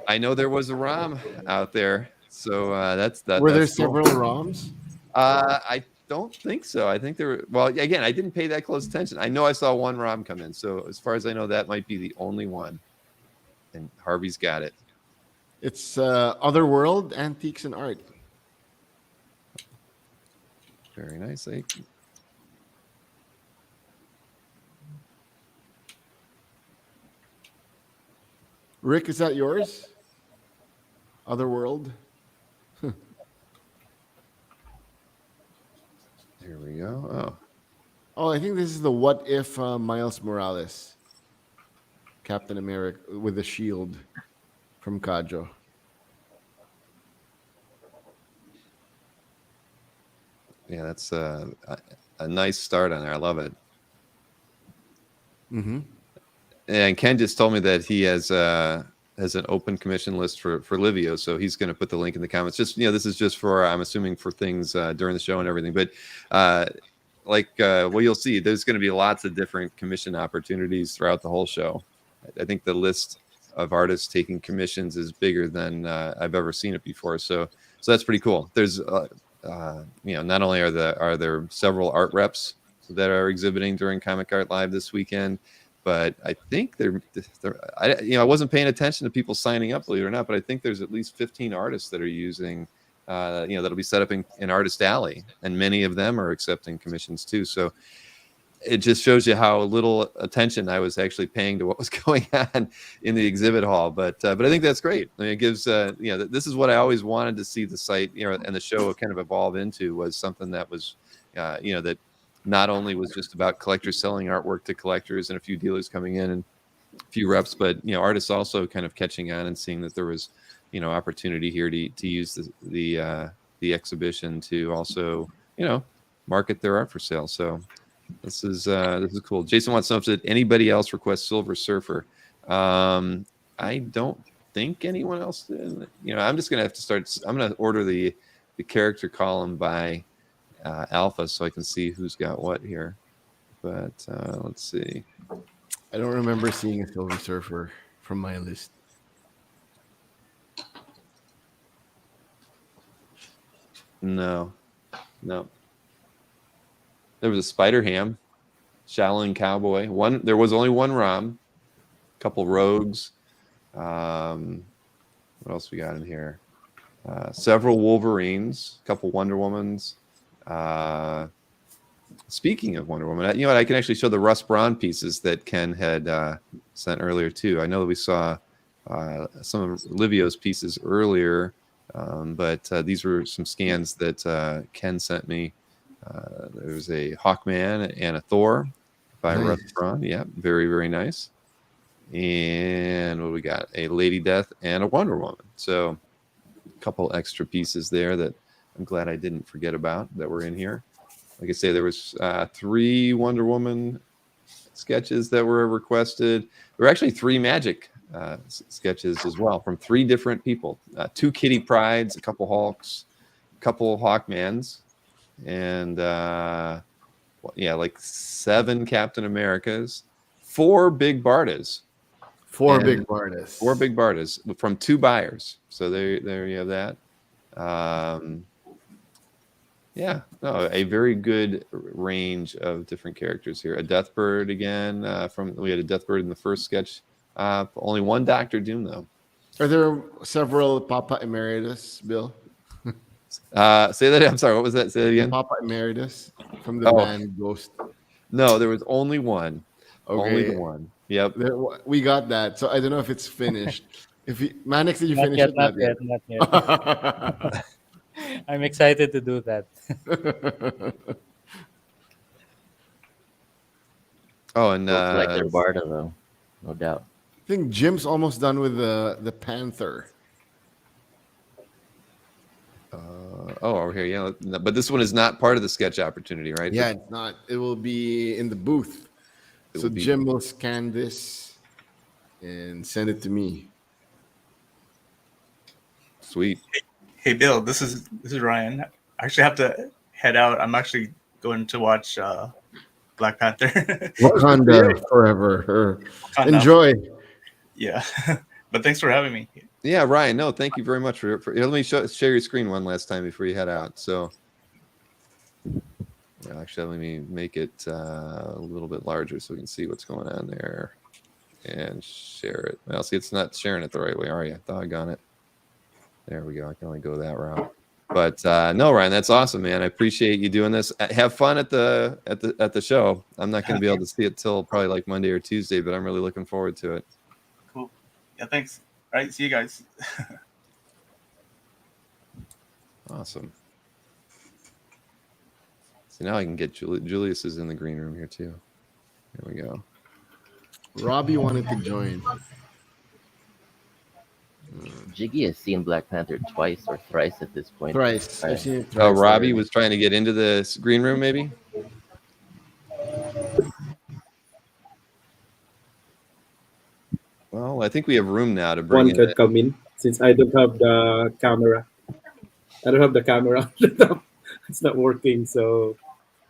I know there was a ROM out there, so that's that. Were there several ROMs? I don't think so. I think there were. Well, again, I didn't pay that close attention. I know I saw one ROM come in, so as far as I know, that might be the only one. And Harvey's got it. It's Otherworld Antiques and Art. Very nice. Rick, is that yours? Otherworld. Here we go. Oh, I think this is the What If Miles Morales, Captain America with a shield from Kajo. Yeah, that's a nice start on there. I love it. Mm-hmm. And Ken just told me that he has an open commission list for Livio, so he's going to put the link in the comments. Just this is just for I'm assuming for things during the show and everything. But well, you'll see there's going to be lots of different commission opportunities throughout the whole show. I think the list of artists taking commissions is bigger than I've ever seen it before. So that's pretty cool. There's not only are there several art reps that are exhibiting during Comic Art Live this weekend, but I think I wasn't paying attention to people signing up, believe it or not, but I think there's at least 15 artists that are using, that'll be set up in Artist Alley, and many of them are accepting commissions too. So it just shows you how little attention I was actually paying to what was going on in the exhibit hall. But I think that's great. I mean, it gives, this is what I always wanted to see the site, and the show kind of evolve into, was something that was, that not only was just about collectors selling artwork to collectors and a few dealers coming in and a few reps, but artists also kind of catching on and seeing that there was opportunity here to use the exhibition to also market their art for sale. So this is cool. Jason wants to know if did anybody else request Silver Surfer. I don't think anyone else did. I'm just gonna have to start. I'm gonna order the character column by Alpha so I can see who's got what here. But let's see. I don't remember seeing a Silver Surfer from my list. No. There was a Spider Ham, Shaolin Cowboy. There was only one ROM, a couple Rogues. What else we got in here? Several Wolverines, a couple Wonder Womans. Speaking of Wonder Woman, I can actually show the Russ Braun pieces that Ken had sent earlier too. I know that we saw some of Livio's pieces earlier, but these were some scans that Ken sent me. There's a Hawkman and a Thor by Russ Braun. Yeah, very, very nice. And what do we got? A Lady Death and a Wonder Woman. So a couple extra pieces there that I'm glad I didn't forget about that were in here. Like I say, there was 3 Wonder Woman sketches that were requested. There were actually 3 Magic sketches as well from 3 different people. 2 Kitty Prides, a couple Hulks, a couple Hawkmans, and like 7 Captain Americas, 4 Big Bardas. 4 big Bardas. 4 Big Bardas from 2 buyers. So there you have that. A very good range of different characters here. A Deathbird again. We had a Deathbird in the first sketch. Only 1 Doctor Doom though. Are there several Papa Emeritus, Bill? Say that. I'm sorry. What was that? Say that again. Papa Emeritus from the band Ghost. No, there was only 1. Okay. Only the 1. Yep. We got that. So I don't know if it's finished. Manix, did you finish it? Not yet. I'm excited to do that. And like their Barda though, no doubt. I think Jim's almost done with the Panther. Over here, yeah. But this one is not part of the sketch opportunity, right? Yeah, it's not. It will be in the booth. So Jim will scan this and send it to me. Sweet. Hey Bill, this is Ryan. I actually have to head out. I'm actually going to watch Black Panther. Wakanda forever. Wakanda. Enjoy. Yeah, but thanks for having me. Yeah, Ryan. No, thank you very much for let me share your screen one last time before you head out. So, actually, let me make it a little bit larger so we can see what's going on there, and share it. Well, see, it's not sharing it the right way, are you? Doggone it. There we go. I can only go that route. But no, Ryan, that's awesome, man. I appreciate you doing this. Have fun at the show. I'm not going to be able to see it till probably like Monday or Tuesday, but I'm really looking forward to it. Cool. Yeah, thanks. All right, see you guys. Awesome. So now I can get Julius is in the green room here too. Here we go. Robbie wanted to join. Jiggy has seen Black Panther twice or thrice at this point. Thrice. I've seen it thrice. Robbie was trying to get into the green room, maybe? Well, I think we have room now to bring One could come in since I don't have the camera. I don't have the camera. It's not working, so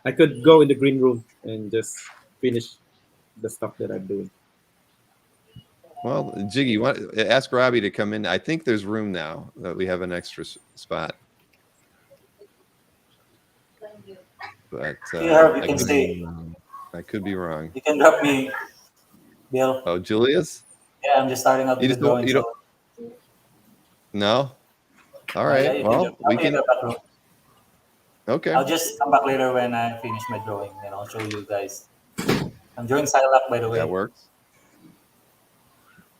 I could go in the green room and just finish the stuff that I'm doing. Well, Jiggy, ask Robbie to come in. I think there's room now that we have an extra spot. But Harvey can stay. I could be wrong. You can drop me, Bill. Oh, Julius? Yeah, I'm just starting out with the drawing. No? All right. Well, we can. Okay. I'll just come back later when I finish my drawing, and I'll show you guys. I'm drawing Psylocke, by the way. That works.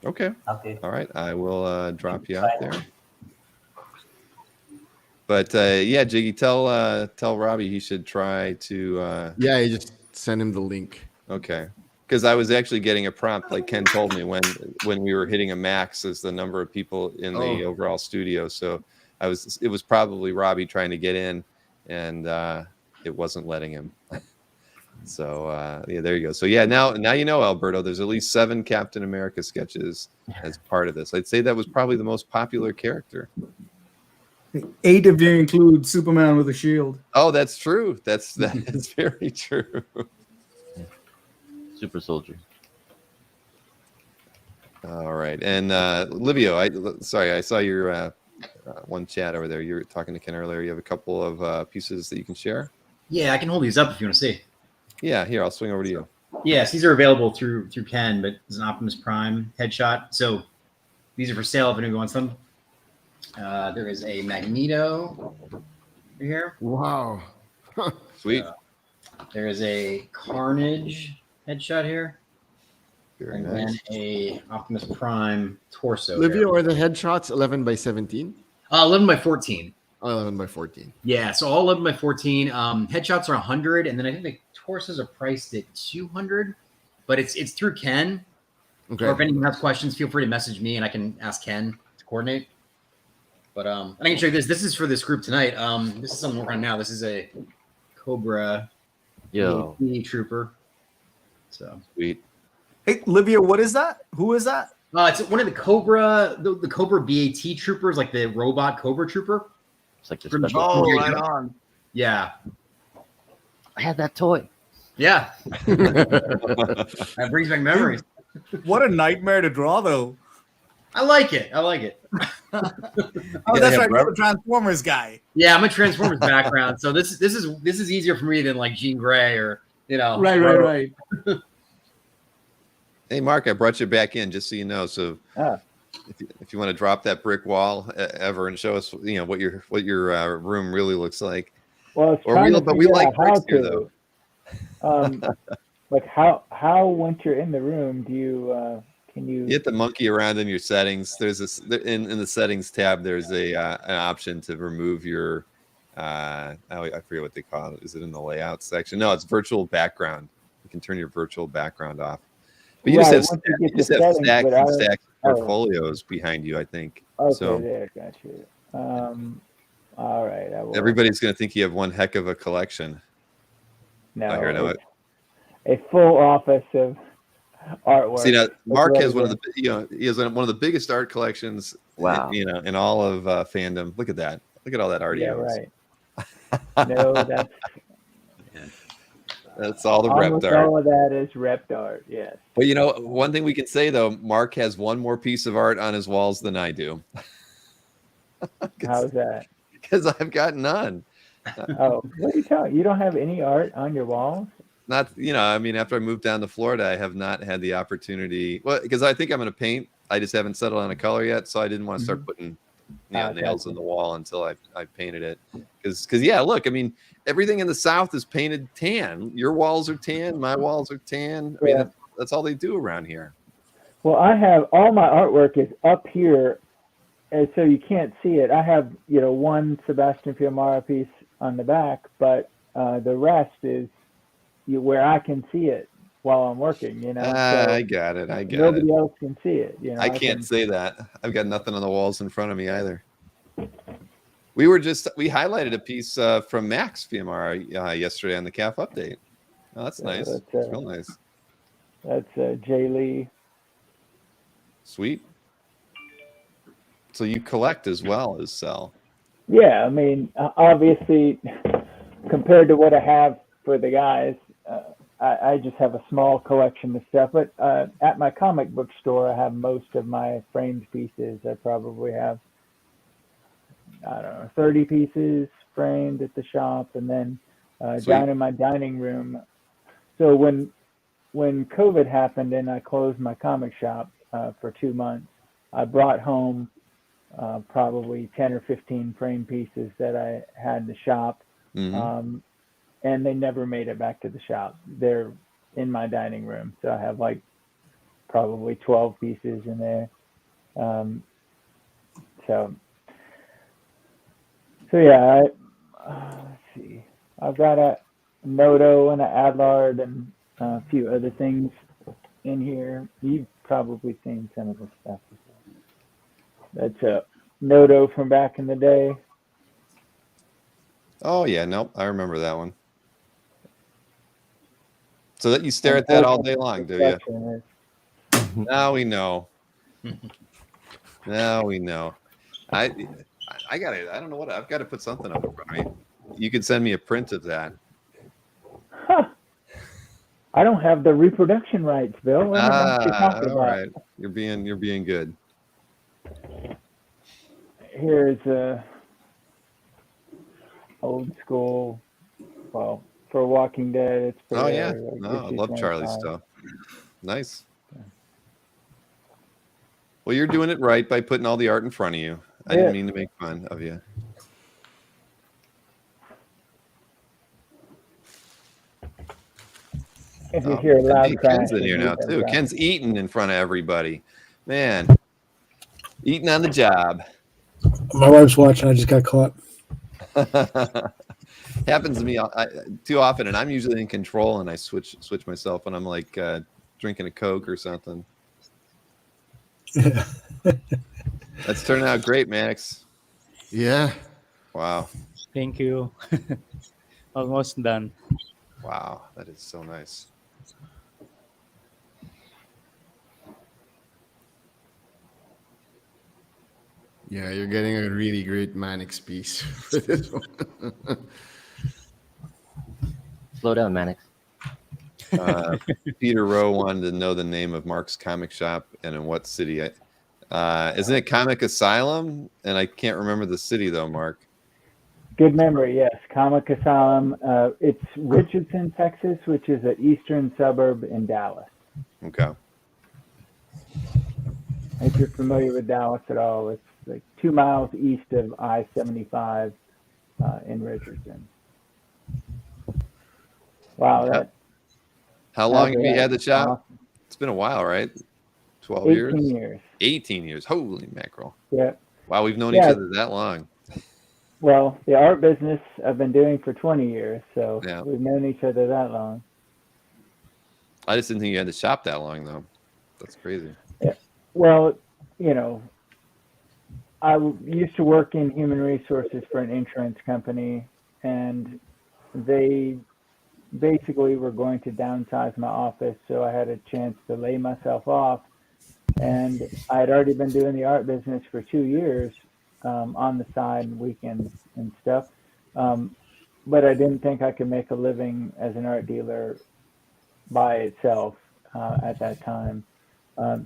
Okay. Okay. All right. I will drop you out there. But yeah, Jiggy, tell Robbie he should try to. Yeah, you just send him the link. Okay. Because I was actually getting a prompt, like Ken told me, when we were hitting a max as the number of people in the overall studio. So it was probably Robbie trying to get in, and it wasn't letting him. So yeah, there you go. So yeah, now you know, Alberto, there's at least 7 Captain America sketches as part of this. I'd say that was probably the most popular character. 8 if you include Superman with a shield. Oh, that's true. That is very true. Super Soldier. All right, and Livio, I saw your one chat over there. You were talking to Ken earlier. You have a couple of pieces that you can share. Yeah, I can hold these up if you want to see. Yeah, here, I'll swing over to you. Yes, these are available through Ken, but it's an Optimus Prime headshot. So these are for sale if anyone wants them. There is a Magneto right here. Wow. Sweet. There is a Carnage headshot here. Very and nice. Then a Optimus Prime torso. Livio, are the headshots 11 by 17? 11 by 14. 11 by 14. Yeah, so all 11 by 14. Headshots are 100, and then I think the torsos are priced at 200, but it's through Ken. Okay. Or if anyone has questions, feel free to message me, and I can ask Ken to coordinate. But and I can show you this. This is for this group tonight. This is something I'm working on now. This is a Cobra BAT trooper. So sweet. Hey, Livia, what is that? Who is that? It's one of the Cobra, the Cobra BAT troopers, like the robot Cobra trooper. It's like the From special. Oh, right on. Yeah. I had that toy. Yeah. That brings back memories. What a nightmare to draw, though. I like it. I like it. Oh, that's right. You're a Transformers guy. Yeah, I'm a Transformers background, so this is easier for me than like Jean Grey or Right. Hey, Mark, I brought you back in just so you know. So if you want to drop that brick wall ever and show us, what your room really looks like. Well, we like bricks here, though. Like how once you're in the room, do you can you hit the monkey around in your settings? There's this in the settings tab. There's an option to remove your I forget what they call it. Is it in the layout section? No, it's virtual background. You can turn your virtual background off. But you just have stacks and stacks of portfolios behind you, I think. Okay, so there, got you. All right. Everybody's going to think you have one heck of a collection. No, I hear it. A full office of artwork. See, now Mark has one of the he has one of the biggest art collections. Wow. In all of fandom. Look at that. Look at all that art. Yeah, right. No, that's all the rep art. All of that is rep art. Yes. But one thing we can say though, Mark has one more piece of art on his walls than I do. How's that? Because I've got none. Oh, what are you talking? You don't have any art on your walls? Not, after I moved down to Florida, I have not had the opportunity. Well, because I think I'm going to paint. I just haven't settled on a color yet, so I didn't want to start putting nails in the wall until I painted it. Because look, everything in the South is painted tan. Your walls are tan. My walls are tan. That's all they do around here. Well, I have all my artwork is up here, and so you can't see it. I have one Sebastian Fiumara piece on the back, but the rest is where I can see it while I'm working. So I got it. Nobody else can see it. I can't say that. I've got nothing on the walls in front of me either. We highlighted a piece from Max Fiumara yesterday on the CAF update. Oh, that's nice. That's real nice. That's Jay Lee. Sweet. So you collect as well as sell. Yeah, obviously, compared to what I have for the guys, I just have a small collection of stuff. But at my comic book store, I have most of my framed pieces. I probably have, 30 pieces framed at the shop, and then down in my dining room. So when COVID happened and I closed my comic shop for 2 months, I brought home probably 10 or 15 frame pieces that I had in the shop. Mm-hmm. And they never made it back to the shop. They're in my dining room. So I have probably 12 pieces in there. So yeah, let's see. I've got a Noto and an Adlard and a few other things in here. You've probably seen some of the stuff before. That's a Noto from back in the day. Oh yeah, nope, I remember that one. So that you stare at that all day long, do you? Now we know. Now we know. I don't know what I've got to put something up in front of me. You could send me a print of that. Huh. I don't have the reproduction rights, Bill. What all right. You're being good. Here's a old school. Well, for Walking Dead, it's pretty. Oh yeah, I love Charlie's stuff. Nice. Well, you're doing it right by putting all the art in front of you. I didn't mean to make fun of you. If you hear a loud crash, Ken's in here now too. Ken's eating in front of everybody. Man, eating on the job. My wife's watching. I just got caught. Happens to me too often, and I'm usually in control, and I switch myself when I'm like drinking a Coke or something. That's turning out great, Manix. Yeah. Wow. Thank you. Almost done. Wow. That is so nice. Yeah, you're getting a really great Manix piece for this one. Slow down, Manix. Peter Rowe wanted to know the name of Mark's comic shop and in what city. Isn't it Comic Asylum? And I can't remember the city though, Mark. Good memory, yes. Comic Asylum. It's Richardson, Texas, which is an eastern suburb in Dallas. Okay. If you're familiar with Dallas at all, it's like 2 miles east of I-75 in Richardson. Wow, How long have you had the shop? awesome. It's been a while, right? 12 18 years? years. 18 years. Holy mackerel. Yeah. Wow, we've known each other that long. Well, the art business I've been doing for 20 years, so Yeah. we've known each other that long. I just didn't think you had the shop that long, though. That's crazy. Yeah. Well, you know, I used to work in human resources for an insurance company, and they basically were going to downsize my office, so I had a chance to lay myself off. And I had already been doing the art business for 2 years on the side, weekends and stuff. But I didn't think I could make a living as an art dealer by itself at that time.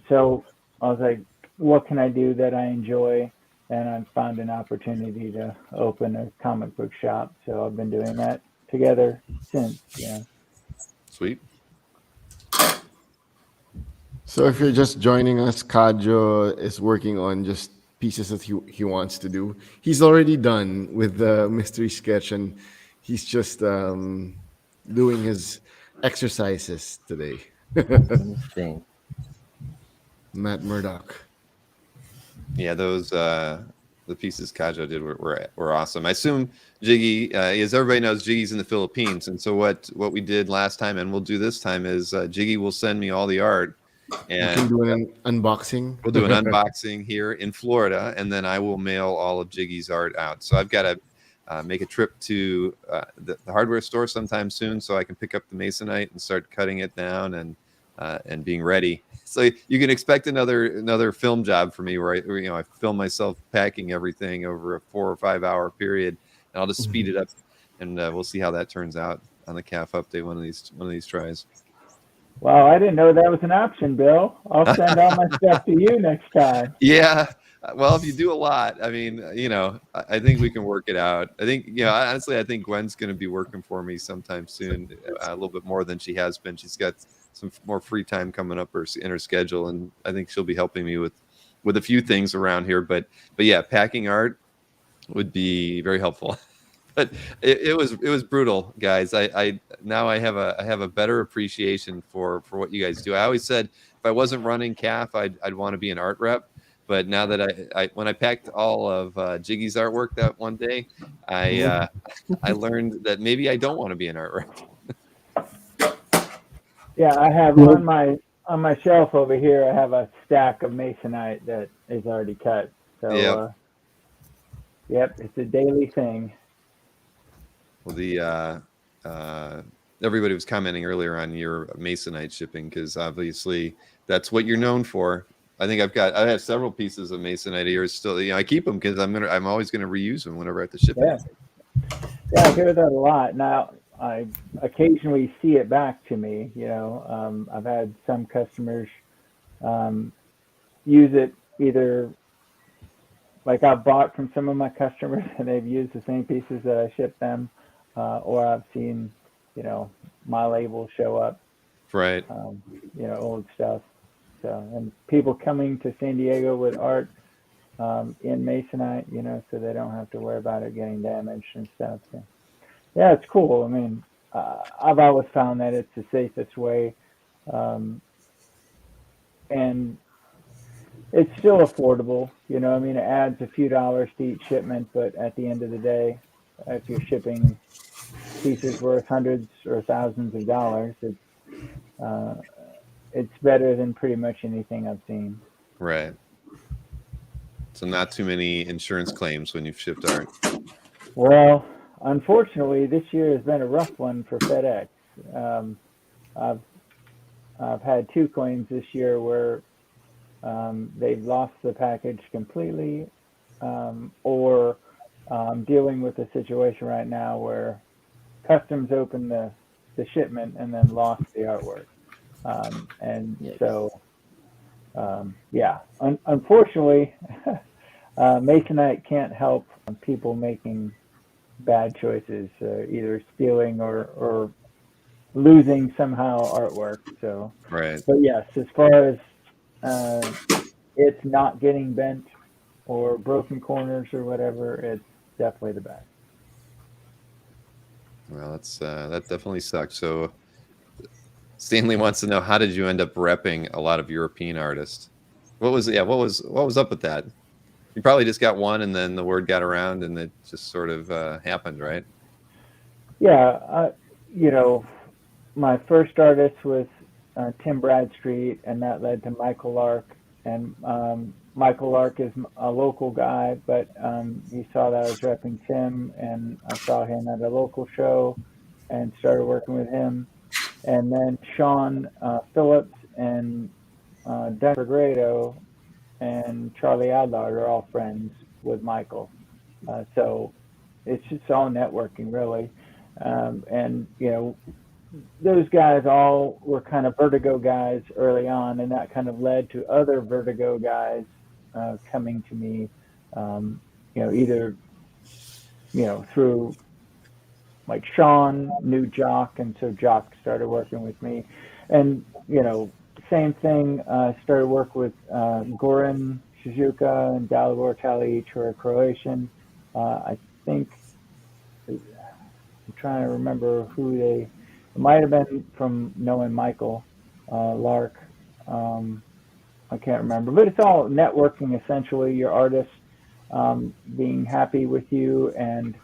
So I was like, what can I do that I enjoy? And I found an opportunity to open a comic book shop. So I've been doing that together since. Yeah. Sweet. So if you're just joining us, Kajo is working on just pieces that he wants to do. He's already done with the mystery sketch, and he's just doing his exercises today. Interesting. Matt Murdock. Yeah, those the pieces Kajo did were awesome. I assume Jiggy, as everybody knows, Jiggy's in the Philippines, and so what we did last time and we'll do this time is Jiggy will send me all the art, and we can do an unboxing. We'll do an unboxing here in Florida, and then I will mail all of Jiggy's art out. So I've got to make a trip to the hardware store sometime soon, so I can pick up the masonite and start cutting it down and being ready. So you can expect another film job for me, where I film myself packing everything over a 4 or 5 hour period, and I'll just speed it up, and we'll see how that turns out on the CAF update one of these tries. Wow, I didn't know that was an option, Bill. I'll send all my stuff to you next time. Yeah. Well, if you do a lot, I mean, I think we can work it out. I think, honestly, I think Gwen's going to be working for me sometime soon, a little bit more than she has been. She's got some more free time coming up in her schedule, and I think she'll be helping me with a few things around here. But yeah, packing art would be very helpful. But it was brutal, guys. I now have a better appreciation for what you guys do. I always said if I wasn't running CAF, I'd want to be an art rep. But now that I when I packed all of Jiggy's artwork that one day, I learned that maybe I don't want to be an art rep. Yeah, I have on my shelf over here. I have a stack of masonite that is already cut. So yep, it's a daily thing. Well, everybody was commenting earlier on your masonite shipping, because obviously that's what you're known for. I think I have several pieces of masonite here still. I keep them because I'm always gonna reuse them whenever I have to ship it. Yeah, I hear that a lot. Now I occasionally see it back to me. I've had some customers use it either. Like I've bought from some of my customers and they've used the same pieces that I shipped them, or I've seen, my label show up. Right. Old stuff. So, and people coming to San Diego with art in masonite, so they don't have to worry about it getting damaged and stuff. So, yeah, it's cool. I mean, I've always found that it's the safest way, and it's still affordable. It adds a few dollars to each shipment, but at the end of the day, if you're shipping pieces worth hundreds or thousands of dollars, it's better than pretty much anything I've seen. Right. So not too many insurance claims when you've shipped art. Well, unfortunately, this year has been a rough one for FedEx. I've had 2 claims this year where they've lost the package completely, or dealing with a situation right now where customs opened the shipment and then lost the artwork. Unfortunately, Masonite can't help people making bad choices, either stealing or losing somehow artwork. So, right. But yes, as far as it's not getting bent or broken corners or whatever, it's definitely the best. Well, that definitely sucks. So Stanley wants to know, how did you end up repping a lot of European artists? What was up with that? You probably just got one, and then the word got around, and it just sort of happened, right? Yeah, my first artist was Tim Bradstreet, and that led to Michael Lark. And Michael Lark is a local guy, but he saw that I was repping Tim, and I saw him at a local show and started working with him. And then Sean Phillips and Denver Grado and Charlie Adler are all friends with Michael. So it's just all networking, really. And, those guys all were kind of Vertigo guys early on, and that kind of led to other Vertigo guys coming to me, either, through like Sean knew Jock, and so Jock started working with me. And, same thing, started work with Goran Shizuka and Dalibor Talic, who are Croatian. I think, I'm trying to remember who it might have been from knowing Michael Lark. I can't remember, but it's all networking, essentially. Your artists being happy with you, and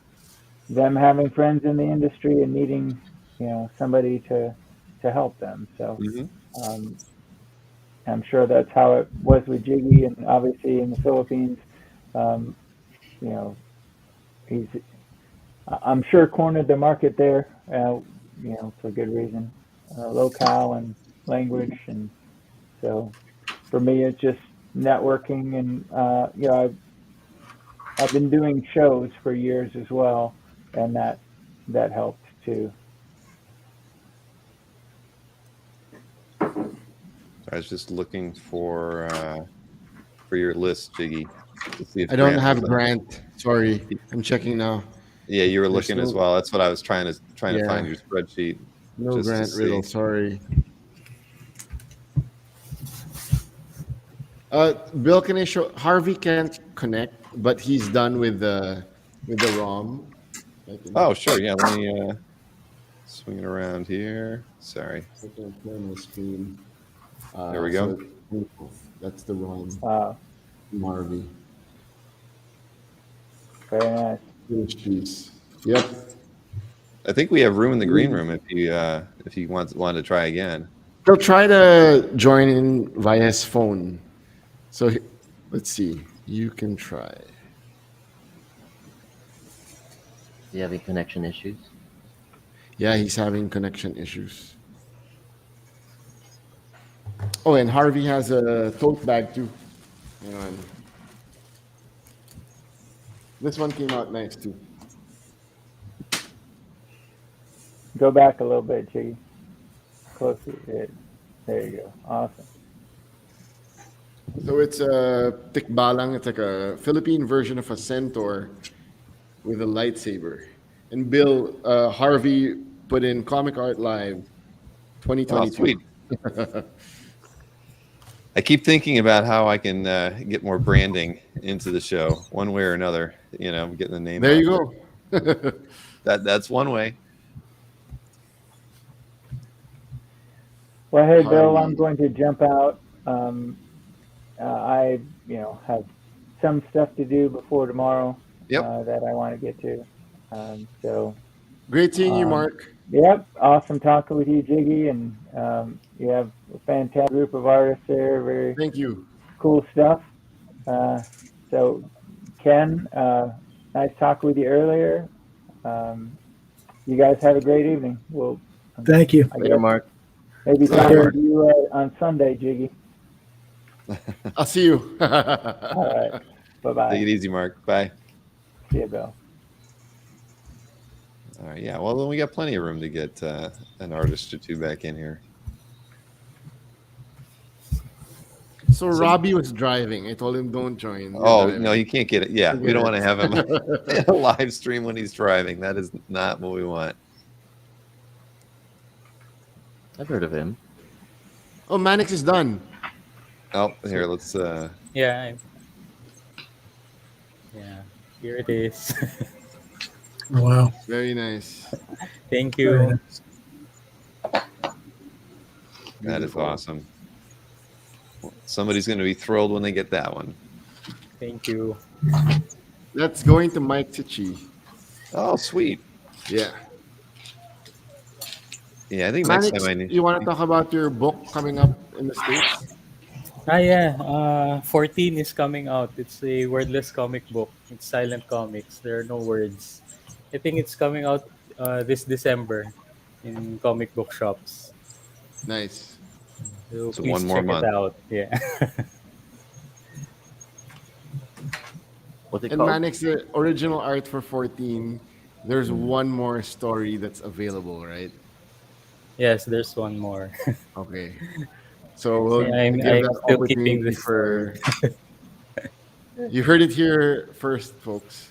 them having friends in the industry and needing, somebody to help them. So I'm sure that's how it was with Jiggy, and obviously in the Philippines, he's, I'm sure, cornered the market there, for good reason, locale and language. And so for me, it's just networking, and I've been doing shows for years as well, and that helped too. I was just looking for your list, Jiggy. To see if I don't Grant have was Grant. Sorry, I'm checking now. Yeah, you were looking as well. That's what I was trying to find your spreadsheet. No Grant Riddle. Sorry. Bill, can I show? Harvey can't connect, but he's done with the ROM. Oh, sure. Yeah, let me swing it around here. Sorry. I can play my screen. There we go. So that's the ROM. From Harvey. Very nice. Finish piece. Yep. I think we have room in the green room if you want to try again. He'll try to join in via his phone. So let's see. You can try. Do you have any connection issues? Yeah, he's having connection issues. Oh, and Harvey has a tote bag too. Hang on. This one came out nice too. Go back a little bit, Jiggy. Closer. There you go. Awesome. So it's a tikbalang. It's like a Philippine version of a centaur with a lightsaber. And Bill, Harvey put in Comic Art Live 2022. Oh, sweet. I keep thinking about how I can get more branding into the show, one way or another. Getting the name. There you go. That's one way. Well, hey, Bill, I'm going to jump out. I, have some stuff to do before tomorrow that I want to get to. So great seeing you, Mark. Yep, awesome talking with you, Jiggy, and you have a fantastic group of artists there. Very thank you. Cool stuff. So, Ken, nice talking with you earlier. You guys have a great evening. We'll Thank you. Later, Mark. maybe talk Later. with you on Sunday, Jiggy. I'll see you. All right. Bye-bye. Take it easy, Mark. Bye. See you, Bill. All right. Yeah. Well, then we got plenty of room to get an artist or two back in here. So Robbie was driving. I told him don't join. You're Oh driving. no, you can't get it. Yeah, we don't want to have him in a live stream when he's driving. That is not what we want. I've heard of him. Oh, Manix is done. Oh, here, let's. Yeah. Here it is. Wow. Very nice. Thank you. That is awesome. Somebody's going to be thrilled when they get that one. Thank you. That's going to Mike Tichy. Oh, sweet. Yeah. Yeah, I think next Manix, time I need. you want to talk about your book coming up in the States? Yeah. 14 is coming out. It's a wordless comic book. It's silent comics. There are no words. I think it's coming out this December in comic book shops. Nice. So So please one more check month. it out. Yeah. What's it And called? Manix, the original art for 14, there's one more story that's available, right? Yes, there's one more. Okay. So we'll Yeah, I'm give that still keeping opportunity this for. You heard it here first, folks.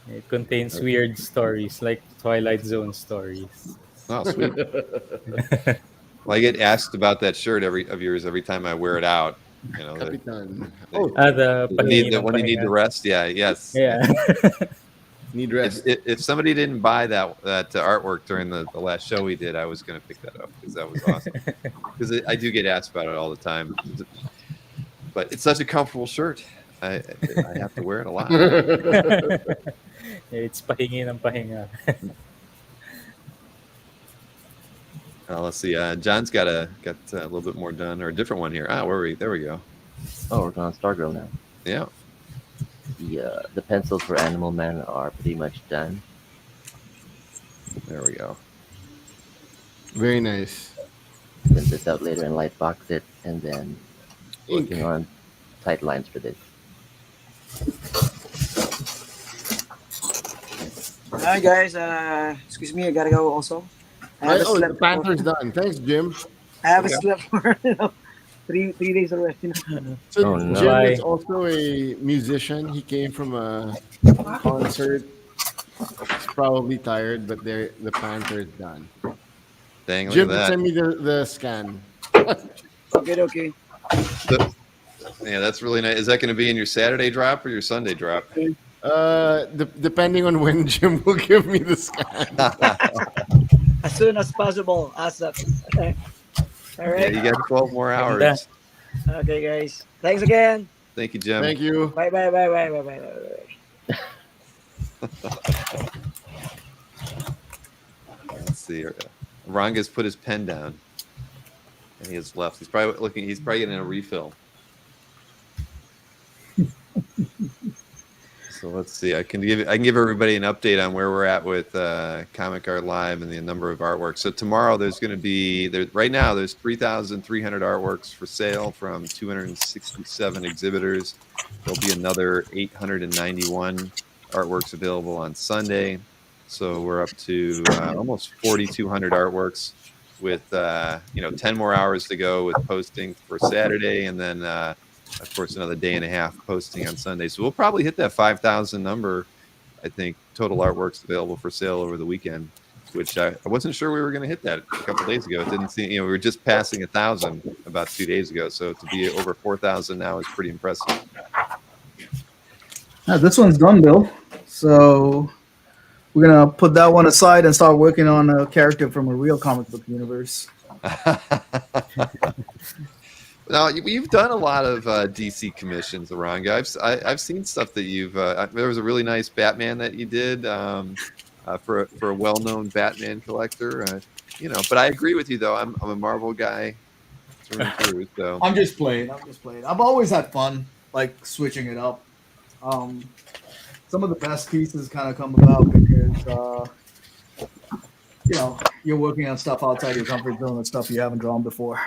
It contains weird stories like Twilight Zone stories. Oh, sweet. Well, I get asked about that shirt of yours every time I wear it out. You know, Capitan. The when you need pahingi ng to pahinga. rest. Yeah. Yes. Yeah. Need rest. If somebody didn't buy that artwork during the last show we did, I was going to pick that up because that was awesome. Because I do get asked about it all the time. But it's such a comfortable shirt. I have to wear it a lot. It's pahingi ng pahinga. Let's see. John's got a little bit more done, or a different one here. Where are we? There we go. Oh, we're on Stargirl now. Yeah. The pencils for Animal Man are pretty much done. There we go. Very nice. Send this out later and light box it, and then Ink. working on tight lines for this. Hi guys, excuse me, I gotta go also. I haven't Oh, the slept Panther's done. Thanks, Jim. I haven't slept for 3 days already. So Oh, no. Jim Bye. is also a musician. He came from a concert. He's probably tired, but the Panther's done. Dang, look Jim, at that. send me the scan. Okay. Yeah, that's really nice. Is that going to be in your Saturday drop or your Sunday drop? Depending on when Jim will give me the scan. As soon as possible, ASAP. Okay. All Yeah, right. you got 12 more hours. Okay, guys. Thanks again. Thank you, Jim. Thank you. Bye. Let's see. Ranga's put his pen down, and he has left. He's probably getting a refill. So let's see. I can give everybody an update on where we're at with Comic Art Live and the number of artworks. So tomorrow there's going to be right now there's 3,300 artworks for sale from 267 exhibitors. There'll be another 891 artworks available on Sunday. So we're up to almost 4,200 artworks with 10 more hours to go with posting for Saturday, and then of course another day and a half posting on Sunday. So we'll probably hit that 5,000 number. I think total artworks available for sale over the weekend, which I wasn't sure we were going to hit that a couple days ago. It didn't seem, we were just passing 1,000 about 2 days ago. So to be over 4,000 now is pretty impressive. This one's done, Bill. So we're gonna put that one aside and start working on a character from a real comic book universe. Now you've done a lot of DC commissions, Aranga. I've seen stuff that you've. There was a really nice Batman that you did for a well-known Batman collector. But I agree with you though. I'm a Marvel guy. through and through. So I'm just playing. I've always had fun, like switching it up. Some of the best pieces kind of come about because you're working on stuff outside your comfort zone and stuff you haven't drawn before.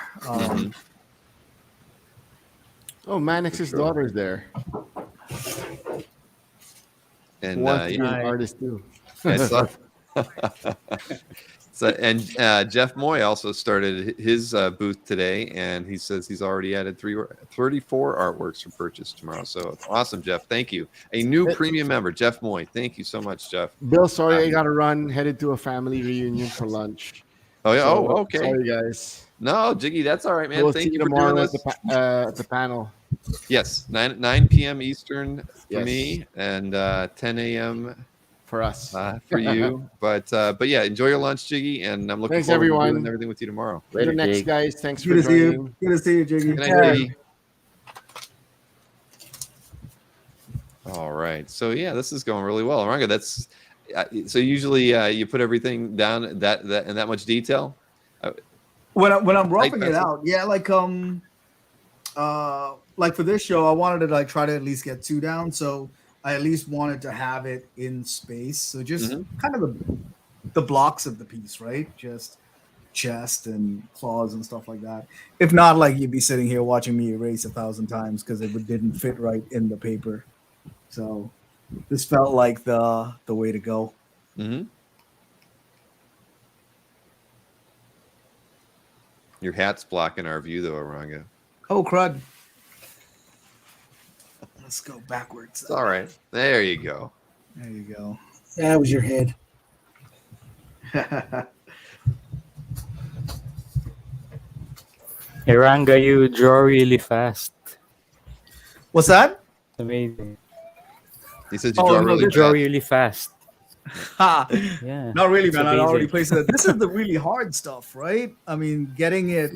Oh, Manix's daughter is there. And wants to be an artist too. I saw. So, and Jeff Moy also started his booth today, and he says he's already added 34 artworks for purchase tomorrow. So awesome, Jeff. Thank you. A new premium member, Jeff Moy. Thank you so much, Jeff. Bill, sorry I got to run. Headed to a family reunion for lunch. Oh yeah. So, Okay. Sorry, guys. No, Jiggy, that's all right, man. We'll Thank see you for tomorrow doing at this. the panel. Yes, 9 p.m. Eastern for Yes. me, and 10 a.m. for us, for you. But yeah, enjoy your lunch, Jiggy, and I'm looking Thanks, forward everyone. to doing everything with you tomorrow. Later, next, guys. Thanks Good for to see joining. you. Good to see you, Jiggy. Good night, Jiggy. All right. So yeah, this is going really well. Aranga, that's so usually you put everything down that in that much detail. When I'm roughing Tight it out, yeah, like for this show, I wanted to like try to at least get 2 down, so I at least wanted to have it in space. So just kind of the blocks of the piece, right? Just chest and claws and stuff like that. If not, like you'd be sitting here watching me erase 1,000 times because it didn't fit right in the paper. So this felt like the way to go. Your hat's blocking our view, though, Aranga. Oh, crud. Let's go backwards. It's all right. There you go. There you go. That was your head. Iranga, you draw really fast. What's that? Amazing. He says you draw really fast. Ha! Yeah. Not really, man. I amazing. already placed it. This is the really hard stuff, right? I mean, getting it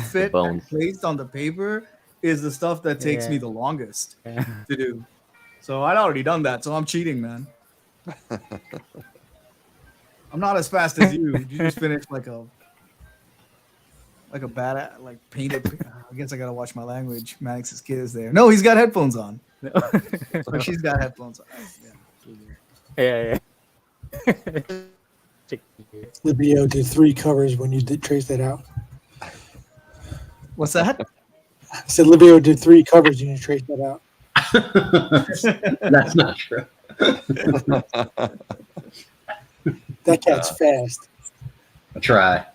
fit and placed on the paper is the stuff that takes me the longest to do. So I'd already done that, so I'm cheating, man. I'm not as fast as you. You just finished like a bad, like painted. I guess I gotta watch my language. Manix's kid is there. No, he's got headphones on. But she's got headphones on. Yeah. Libio did 3 covers when you did trace that out. What's that? I said Livio did 3 covers and you traced that out. That's not true. That cat's fast. I try.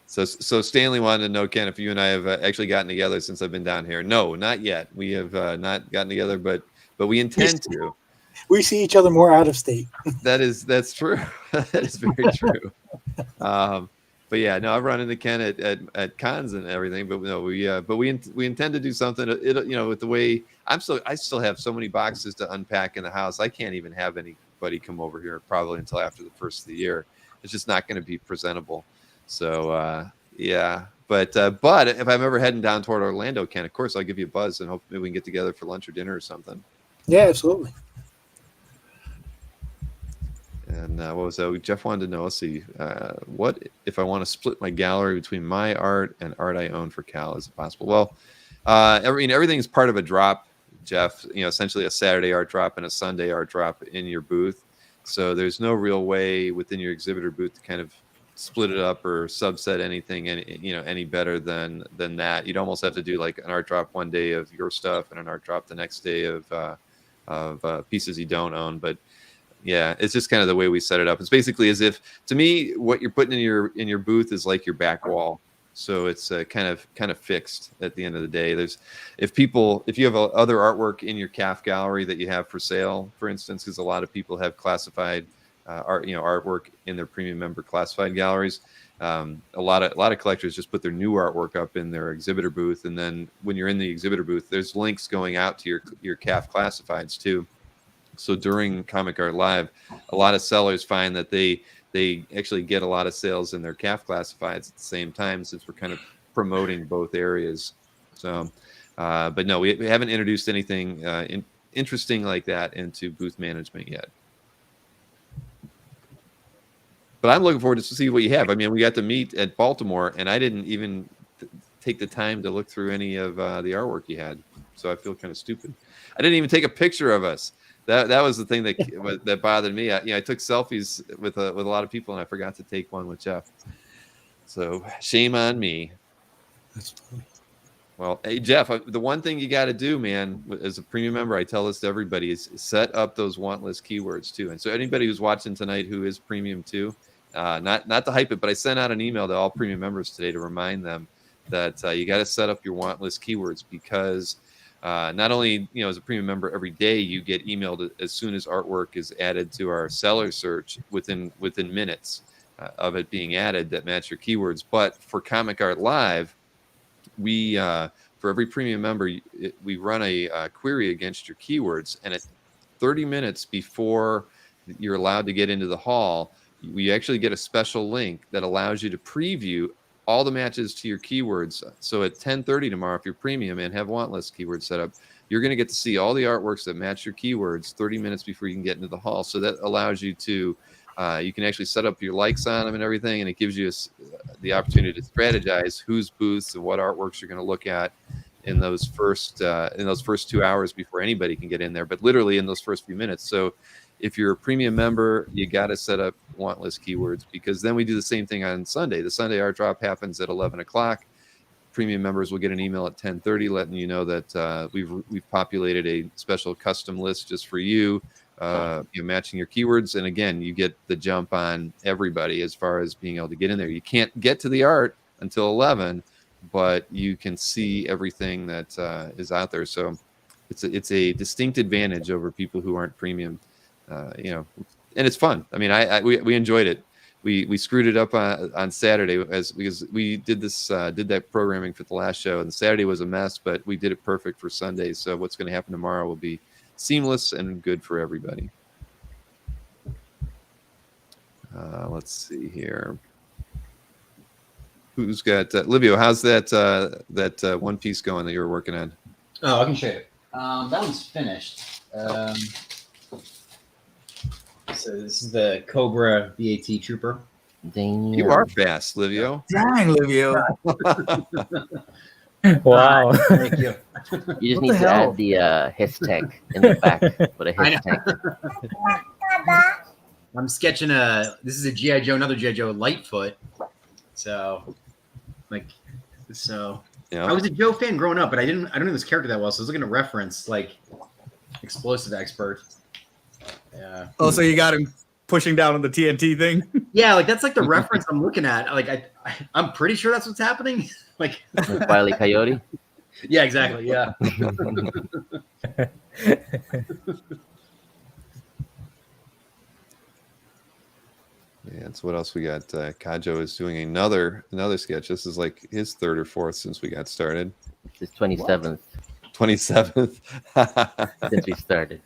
So Stanley wanted to know, Ken, if you and I have actually gotten together since I've been down here. No, not yet. We have not gotten together, but we intend to. We see each other more out of state. That's true. That is very true. But yeah, no, I've run into Ken at cons and everything, but no, we intend to do something. With the way I still have so many boxes to unpack in the house. I can't even have anybody come over here probably until after the first of the year. It's just not going to be presentable. So yeah, but if I'm ever heading down toward Orlando, Ken, of course I'll give you a buzz and hopefully we can get together for lunch or dinner or something. Yeah, absolutely. And what was that? Jeff wanted to know, let's see, what if I want to split my gallery between my art and art I own for Cal? Is it possible? Well, everything is part of a drop, Jeff. Essentially a Saturday art drop and a Sunday art drop in your booth. So there's no real way within your exhibitor booth to kind of split it up or subset anything any better than that. You'd almost have to do like an art drop one day of your stuff and an art drop the next day of pieces you don't own. But yeah, it's just kind of the way we set it up. It's basically as if, to me, what you're putting in your booth is like your back wall. So it's kind of fixed at the end of the day. If you have other artwork in your CAF gallery that you have for sale, for instance, because a lot of people have classified artwork in their premium member classified galleries. A lot of collectors just put their new artwork up in their exhibitor booth, and then when you're in the exhibitor booth, there's links going out to your CAF classifieds too. So during Comic Art Live, a lot of sellers find that they actually get a lot of sales in their CAF classifieds at the same time, since we're kind of promoting both areas. So, but no, we haven't introduced anything interesting like that into booth management yet. But I'm looking forward to see what you have. I mean, we got to meet at Baltimore, and I didn't even take the time to look through any of the artwork you had. So I feel kind of stupid. I didn't even take a picture of us. That was the thing that bothered me. I took selfies with a lot of people, and I forgot to take one with Jeff. So shame on me. That's funny. Well, hey, Jeff, the one thing you got to do, man, as a premium member, I tell this to everybody, is set up those want list keywords too. And so anybody who's watching tonight who is premium too, not to hype it, but I sent out an email to all premium members today to remind them that you got to set up your want list keywords, because not only, as a premium member every day, you get emailed as soon as artwork is added to our seller search within minutes of it being added that match your keywords. But for Comic Art Live, we for every premium member, we run a query against your keywords, and at 30 minutes before you're allowed to get into the hall, we actually get a special link that allows you to preview all the matches to your keywords. So at 10:30 tomorrow, if you're premium and have want list keywords set up, you're going to get to see all the artworks that match your keywords 30 minutes before you can get into the hall. So that allows you to you can actually set up your likes on them and everything, and it gives you the opportunity to strategize whose booths and what artworks you're going to look at in those first 2 hours before anybody can get in there. But literally in those first few minutes. So if you're a premium member, you got to set up want list keywords, because then we do the same thing on Sunday. The Sunday art drop happens at 11 o'clock. Premium members will get an email at 10:30 letting you know that we've populated a special custom list just for you. Matching your keywords, and again, you get the jump on everybody as far as being able to get in there. You can't get to the art until 11, but you can see everything that is out there. So it's a distinct advantage over people who aren't premium, and it's fun. I mean, we enjoyed it. We screwed it up on Saturday because we did that programming for the last show, and Saturday was a mess, but we did it perfect for Sunday. So what's going to happen tomorrow will be seamless and good for everybody. Let's see here. Who's got Livio? How's that One Piece going that you were working on? Oh, I can show you. That one's finished. So this is the Cobra BAT Trooper. Dang, you are fast, Livio. Dang, Livio. Wow. Thank you. You just need to add the hashtag in the back. Put a hashtag. I'm sketching this is a G.I. Joe, another G.I. Joe Lightfoot. So, yeah. I was a Joe fan growing up, but I don't know this character that well, so I was looking at reference, Explosive Expert. Yeah. Oh, so you got him pushing down on the TNT thing? Yeah, that's the reference I'm looking at. I'm pretty sure that's what's happening. Wile E. Coyote. Yeah, exactly. Yeah. Yeah, so what else we got? Kajo is doing another sketch. This is like his third or fourth since we got started. It's 27th. 27th since we started.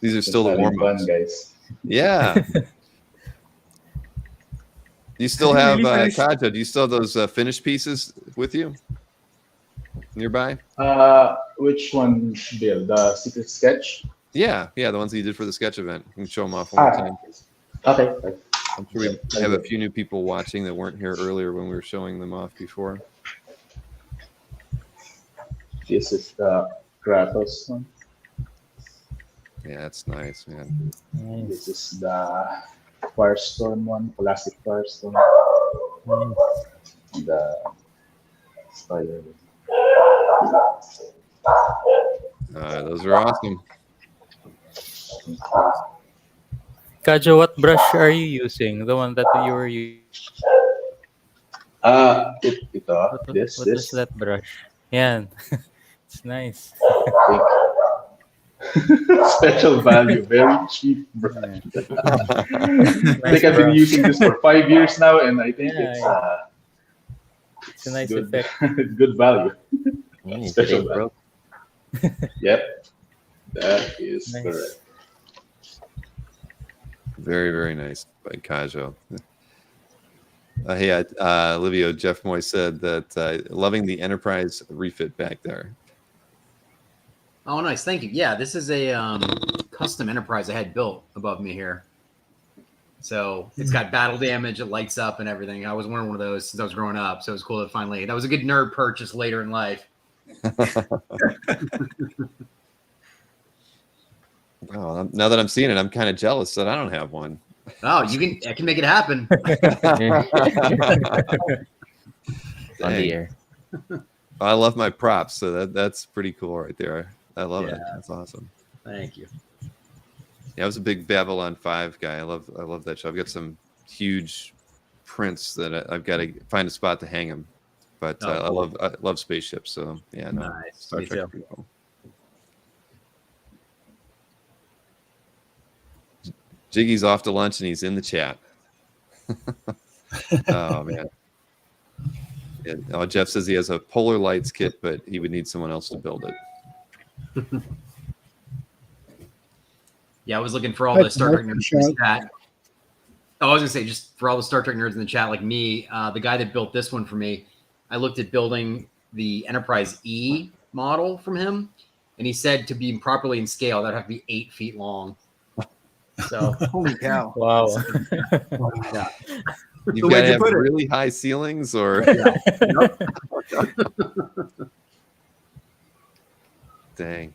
These are still the warm-ups, guys. Yeah. Do you still have Kajo? Do you still have those finished pieces with you nearby? Which one, Bill? The secret sketch? Yeah, the ones that you did for the sketch event. You can show them off one more time. Okay. I'm sure we have a few new people watching that weren't here earlier when we were showing them off before. This is the Kratos one. Yeah, that's nice, man. This is the Firestorm one, classic Firestorm. And the Spider. Those are awesome. Kajo, what brush are you using? The one that you were using? What is that brush? Yeah, it's nice. Special value, very cheap brush. I think I've been using this for 5 years now, and I think it's a nice good, effect. good value. Special value. Yep, that is Nice. correct. Very, very nice by Kajo. Hey, Livio, Jeff Moy said that loving the Enterprise refit back there. Oh, nice. Thank you. Yeah, this is a custom Enterprise I had built above me here. So it's got battle damage, it lights up and everything. I was wearing one of those since I was growing up. So it was cool to finally, that was a good nerd purchase later in life. Well, now that I'm seeing it, I'm kind of jealous that I don't have one. Oh, I can make it happen. On the air. I love my props, so that's pretty cool right there. I love it. That's awesome. Thank you. Yeah, I was a big Babylon 5 guy. I love that show. I've got some huge prints that I've got to find a spot to hang them. But cool. I love spaceships. So yeah, no, Nice. Star Me Trek's too. pretty cool. Jiggy's off to lunch and he's in the chat. Oh man. Yeah. Oh, Jeff says he has a Polar Lights kit, but he would need someone else to build it. Yeah, I was looking for all the Star Trek nerds in the chat. Oh, I was gonna say, just for all the Star Trek nerds in the chat, like me, the guy that built this one for me, I looked at building the Enterprise E model from him, and he said to be properly in scale, that'd have to be 8 feet long. So Holy cow! Wow. Yeah. You've got to have really high ceilings, or dang.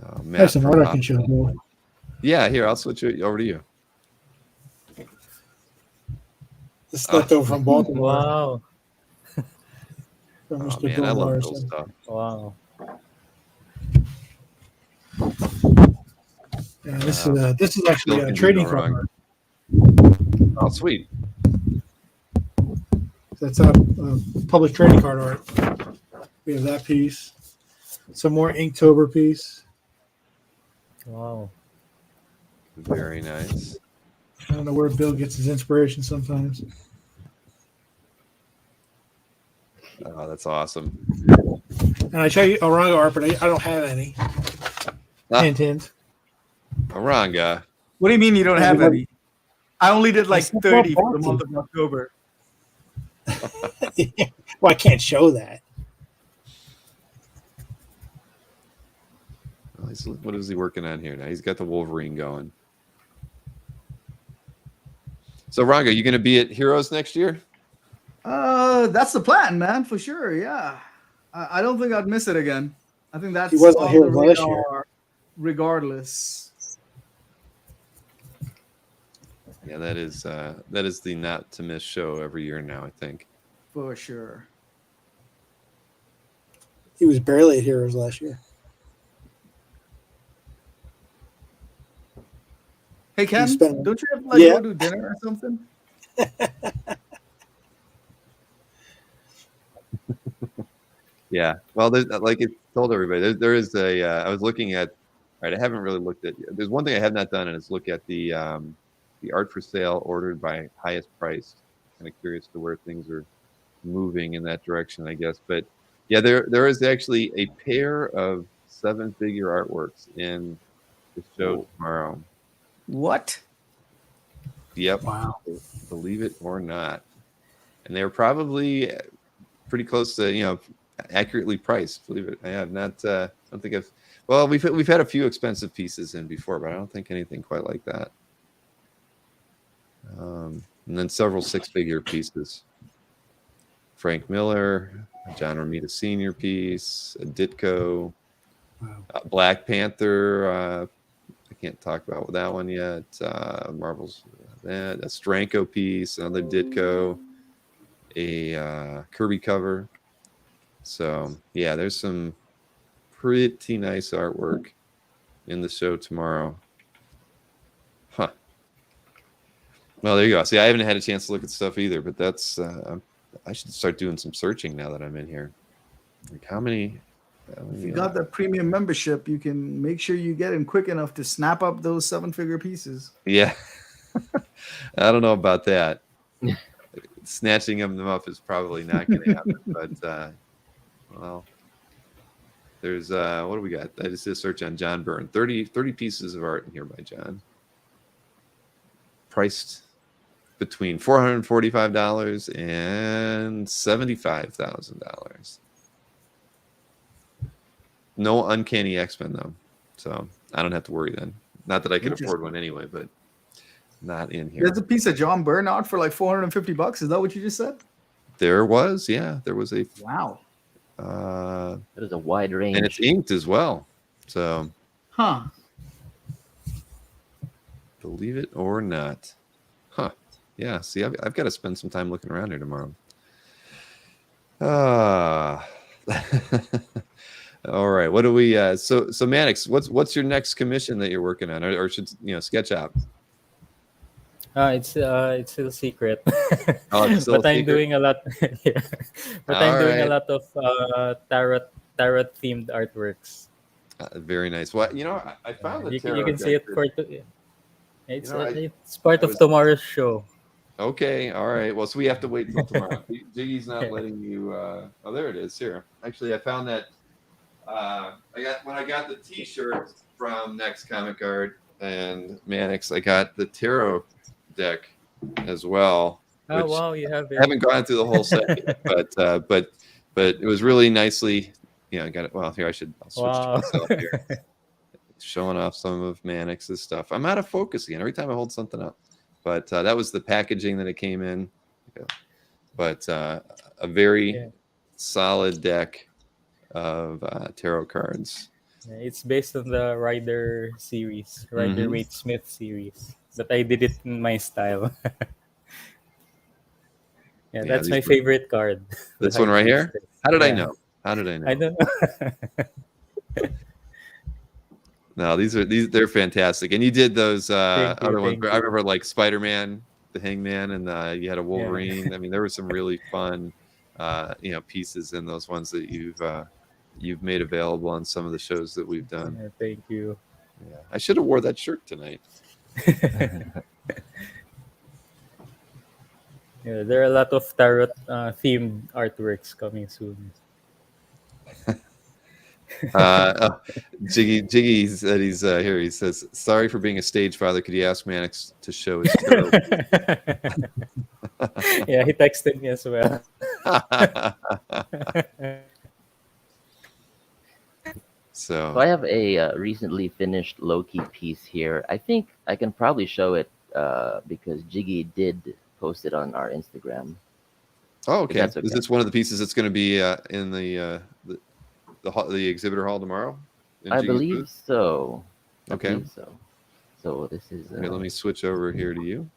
Oh, That's an art I can show you. Yeah, here, I'll switch it over to you. This is left over from Baltimore. Wow. From Oh, Mr. man, Bill I love Larson. cool stuff. Wow. Yeah, this is actually Still a can trading go wrong. card. Oh, sweet. That's a public trading card art. We have that piece. Some more Inktober piece. Wow. Very nice. I don't know where Bill gets his inspiration sometimes. Oh, that's awesome. And I tell you Orango art, but I don't have any. Hint, hint. Oranga. What do you mean you don't have any? I only did like It's not 30 for the boxy. month of October. Well, I can't show that. Well, what is he working on here now? He's got the Wolverine going. So, Ranga, you going to be at Heroes next year? That's the plan, man, for sure. Yeah, I don't think I'd miss it again. I think that's He wasn't on here the last year. radar, regardless. Yeah, that is the not to miss show every year now, I think. For sure. He was barely at Heroes last year. Hey, Ken, spent- don't you have to Yeah. go to dinner or something? Yeah. Well, there's, like it told everybody, there is a. I was looking at. All right, I haven't really looked at. There's one thing I have not done, and it's look at the art for sale ordered by highest price. Kind of curious to where things are moving in that direction, I guess. But yeah, there is actually a pair of 7-figure artworks in the show tomorrow. What? Yep. Wow. Believe it or not, and they're probably pretty close to accurately priced. Believe it. I have not. I don't think I've. Well, we've had a few expensive pieces in before, but I don't think anything quite like that. And then several 6-figure pieces. Frank Miller, John Romita Sr. piece, a Ditko, Black Panther. I can't talk about that one yet. Marvel's that, a Stranko piece, another Ditko, a Kirby cover. So yeah, there's some pretty nice artwork in the show tomorrow. Huh. Well, there you go. See, I haven't had a chance to look at stuff either, but that's I should start doing some searching now that I'm in here. Like how many? If you got the premium membership, you can make sure you get in quick enough to snap up those 7-figure pieces. Yeah. I don't know about that. Snatching them up is probably not going to happen. But, well, there's, what do we got? I just did a search on John Byrne. 30 pieces of art in here by John. Priced between $445 and $75,000. no uncanny X-Men though, so I don't have to worry then. Not that I could afford one anyway, but not in here. There's a piece of John Byrne out for like $450. Is that what you just said? There was a wow. It is a wide range, and it's inked as well. So, believe it or not, yeah. See, I've got to spend some time looking around here tomorrow. All right. What do we? So Manix, what's your next commission that you're working on, or should sketch out? It's still secret. Oh, it's still but I'm doing a lot. Yeah. But I'm doing a lot of tarot themed artworks. Very nice. Well, I found the you can see it for it's it's part of tomorrow's show. Okay, all right. Well, so we have to wait until tomorrow. Jiggy's not letting you. Oh, there it is. Here, actually, I found that. When I got the T-shirt from Next Comic Art and Manix, I got the tarot deck as well. Oh wow, you have it. I haven't gone through the whole set yet, but it was really nicely. Yeah, I got it. Well, here I'll switch to myself here. Showing off some of Manix's stuff. I'm out of focus again every time I hold something up. But that was the packaging that it came in. But a very solid deck of tarot cards. It's based on the Rider series, Rider Waite Smith series. But I did it in my style. That's my favorite card. This one right here? How did I know? I don't know. No, they're fantastic. And you did those other ones. I remember like Spider-Man, the Hangman, and you had a Wolverine. I mean, there were some really fun pieces in those ones that you've made available on some of the shows that we've done. Yeah, thank you. Yeah. I should have wore that shirt tonight. Yeah, there are a lot of tarot themed artworks coming soon. Jiggy said he's here. He says, "Sorry for being a stage father. Could you ask Manix to show his tarot?" Yeah, he texted me as well. So I have a recently finished Loki piece here. I think I can probably show it because Jiggy did post it on our Instagram. Oh, okay. Is this one of the pieces that's going to be in the exhibitor hall tomorrow? I believe so. Okay. So this is. Here, let me switch over here to you.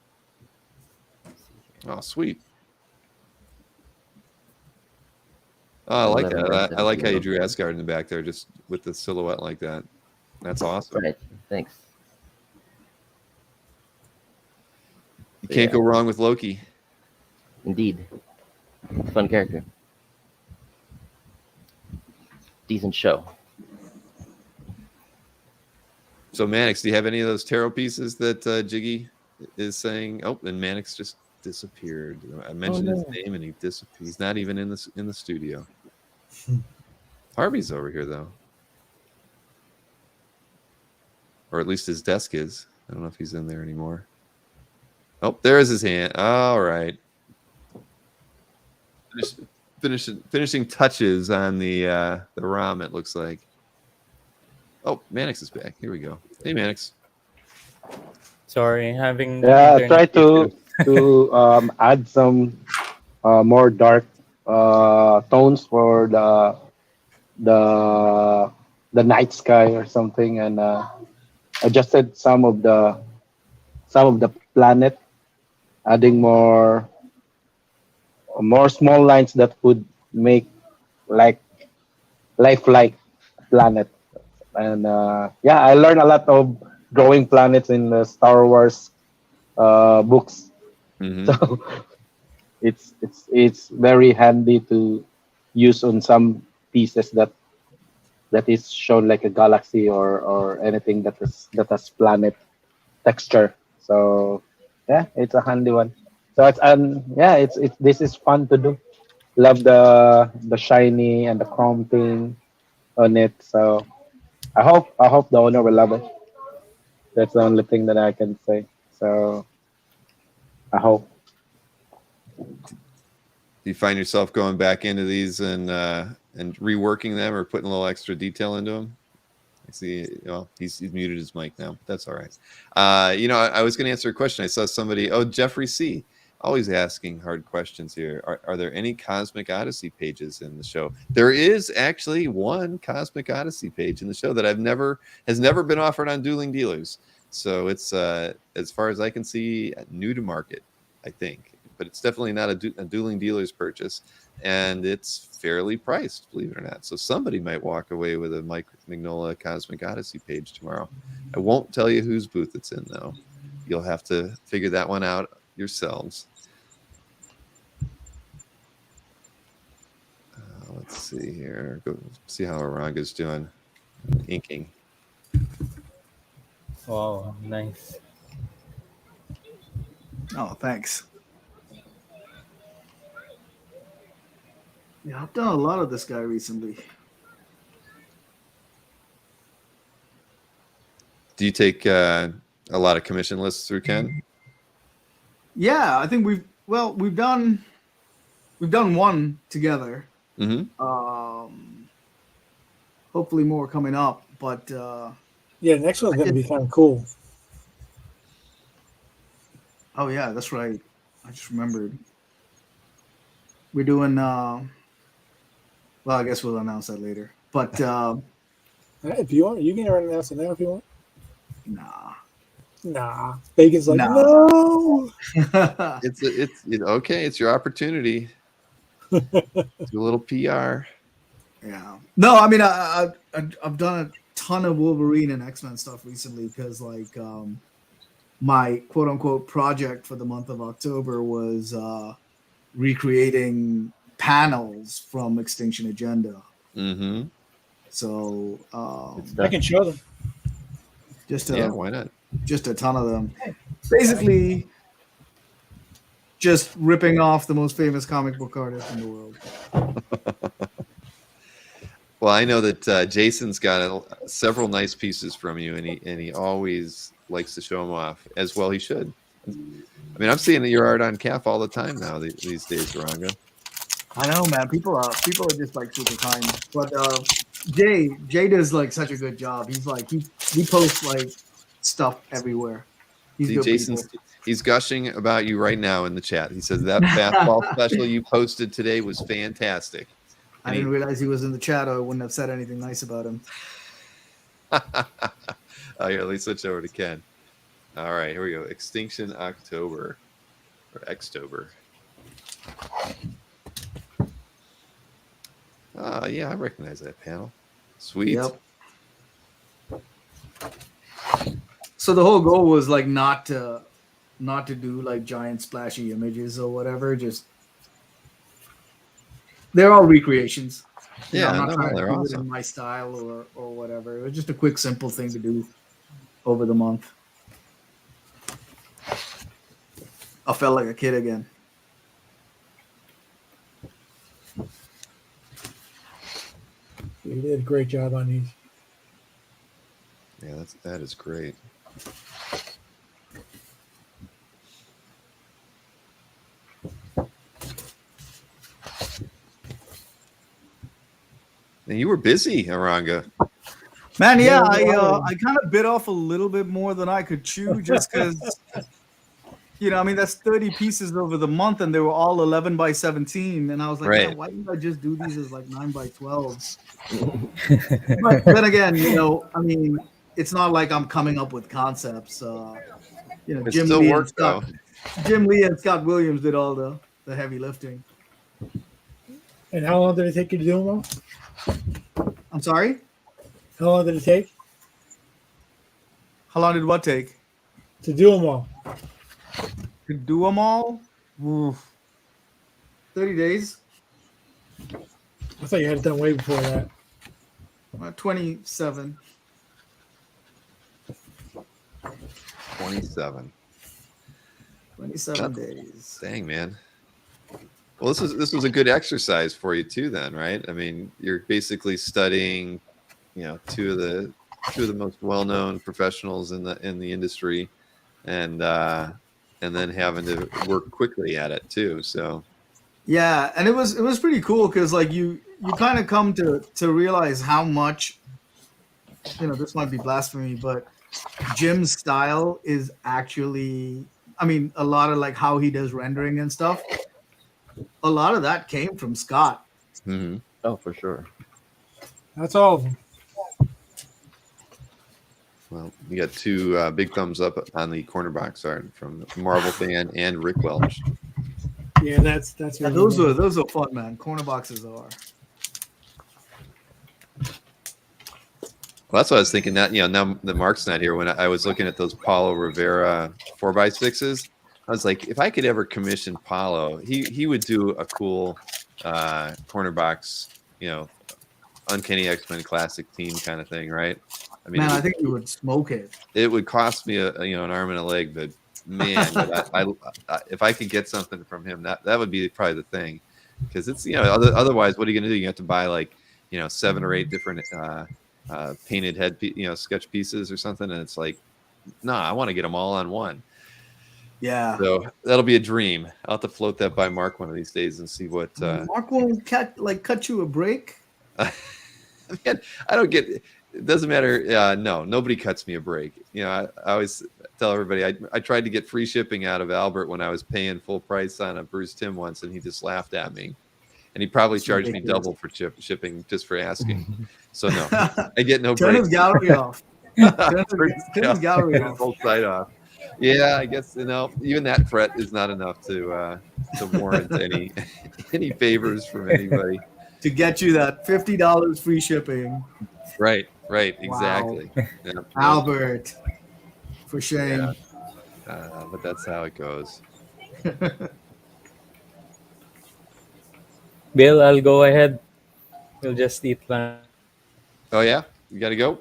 Oh, sweet. Oh, I like that. I like how you drew Asgard in the back there, just with the silhouette like that. That's awesome. Right. Thanks. You can't go wrong with Loki. Indeed. Fun character. Decent show. So Manix, do you have any of those tarot pieces that Jiggy is saying? Oh, and Manix just disappeared. I mentioned his name and he disappeared. He's not even in the studio. Harvey's over here though, or at least his desk is. I don't know if he's in there anymore. Oh, there's his hand. All right. Finishing touches on the ROM, it looks like. Oh, Manix is back. Here we go. Hey, Manix. Sorry, having try to add some more dark tones for the night sky or something, and adjusted some of the planet, adding more small lines that would make like lifelike planet. And I learned a lot of drawing planets in the Star Wars books. So it's very handy to use on some pieces that is shown like a galaxy or anything that has planet texture. So it's a handy one. So this is fun to do. Love the shiny and the chrome thing on it. So I hope the owner will love it. That's the only thing that I can say. So I hope. Do you find yourself going back into these and and reworking them or putting a little extra detail into them? I see. Well, he's muted his mic now. That's all right. I was going to answer a question. I saw somebody. Oh, Jeffrey C. Always asking hard questions here. Are there any Cosmic Odyssey pages in the show? There is actually one Cosmic Odyssey page in the show that has never been offered on Dueling Dealers. So it's as far as I can see, new to market, I think. But it's definitely not a Dueling Dealers purchase, and it's fairly priced, believe it or not. So somebody might walk away with a Mike Mignola Cosmic Odyssey page tomorrow. I won't tell you whose booth it's in, though. You'll have to figure that one out yourselves. Let's see here. Go see how Aranga's doing. Inking. Wow, nice. Oh, thanks. Yeah, I've done a lot of this guy recently. Do you take a lot of commission lists through Ken? Yeah, I think we've done one together. Mm-hmm. Hopefully more coming up, but yeah, next one's gonna be kind of cool. Oh yeah, that's right. I just remembered. We're doing well, I guess we'll announce that later. But if you want, you can announce it now if you want. Nah. Bacon's like, no. It's okay. It's your opportunity. Do a little PR. Yeah. No, I mean, I've done a ton of Wolverine and X-Men stuff recently because, like, my quote-unquote project for the month of October was recreating panels from Extinction Agenda. Mm-hmm. So I can show them. Why not? Just a ton of them. Basically, just ripping off the most famous comic book artist in the world. Well, I know that Jason's got several nice pieces from you, and he always likes to show them off, as well he should. I mean, I'm seeing your art on Calf all the time now these days, Ranga. I know, man. People are just like super kind. But Jay does like such a good job. He's like he posts like stuff everywhere. He's gushing about you right now in the chat. He says that fastball special you posted today was fantastic. I didn't realize he was in the chat, or I wouldn't have said anything nice about him. Oh, here, let me switch over to Ken. All right, here we go. Extinction October or Xtober. Yeah, I recognize that panel. Sweet. Yep. So the whole goal was like not to do like giant splashy images or whatever. Just they're all recreations. Yeah, I'm not trying to they're do it awesome. in my style or whatever. It was just a quick, simple thing to do over the month. I felt like a kid again. You did a great job on these. Yeah, that is great. And you were busy, Aranga. Man, yeah, I kind of bit off a little bit more than I could chew just because, I mean, that's 30 pieces over the month and they were all 11 by 17. And I was like, Right. Man, why didn't I just do these as like 9 by 12? But then again, I mean, it's not like I'm coming up with concepts. It Jim still Lee works, though. Jim Lee and Scott Williams did all the heavy lifting. And how long did it take you to do them all? I'm sorry? How long did it take? How long did what take? To do them all. To do them all? Oof. 30 days. I thought you had it done way before that. 27. 27. 27 days. Dang, man. Well, this was a good exercise for you too, then, right? I mean, you're basically studying, two of the most well-known professionals in the industry, and then having to work quickly at it too. So Yeah, and it was pretty cool because like you you kind of come to realize how much, this might be blasphemy, but Jim's style is actually, I mean, a lot of like how he does rendering and stuff. A lot of that came from Scott. Mm-hmm. Oh, for sure. That's all of them. Well, you got two big thumbs up on the corner box art from Marvel fan and Rick Welch. Yeah, that's Yeah, really those are fun, man. Corner boxes are. Well, that's what I was thinking. That now the Mark's not here. When I was looking at those Paulo Rivera 4x6s, I was like, if I could ever commission Paulo, he would do a cool corner box, Uncanny X-Men Classic team kind of thing, right? I mean, man, I think you would smoke it. It would cost me an arm and a leg, but man, I if I could get something from him, that would be probably the thing, because it's otherwise, what are you gonna do? You have to buy like 7 or 8 different painted head sketch pieces or something, and it's like, no, I want to get them all on one. Yeah. So that'll be a dream. I'll have to float that by Mark one of these days and see what. Mark won't cut you a break. Man, I don't get. It doesn't matter. No, nobody cuts me a break. I always tell everybody I tried to get free shipping out of Albert when I was paying full price on a Bruce Timm once, and he just laughed at me. And he probably charged me double for shipping just for asking. So no, I get no break. Turn his gallery off. Turn his gallery off. Whole site off. Yeah, I guess even that fret is not enough to warrant any favors from anybody. To get you that $50 free shipping. Right, exactly. Wow. Yeah. Albert, for shame. Yeah. But that's how it goes. Bill, I'll go ahead. We'll just eat lunch. Oh yeah, you got to go.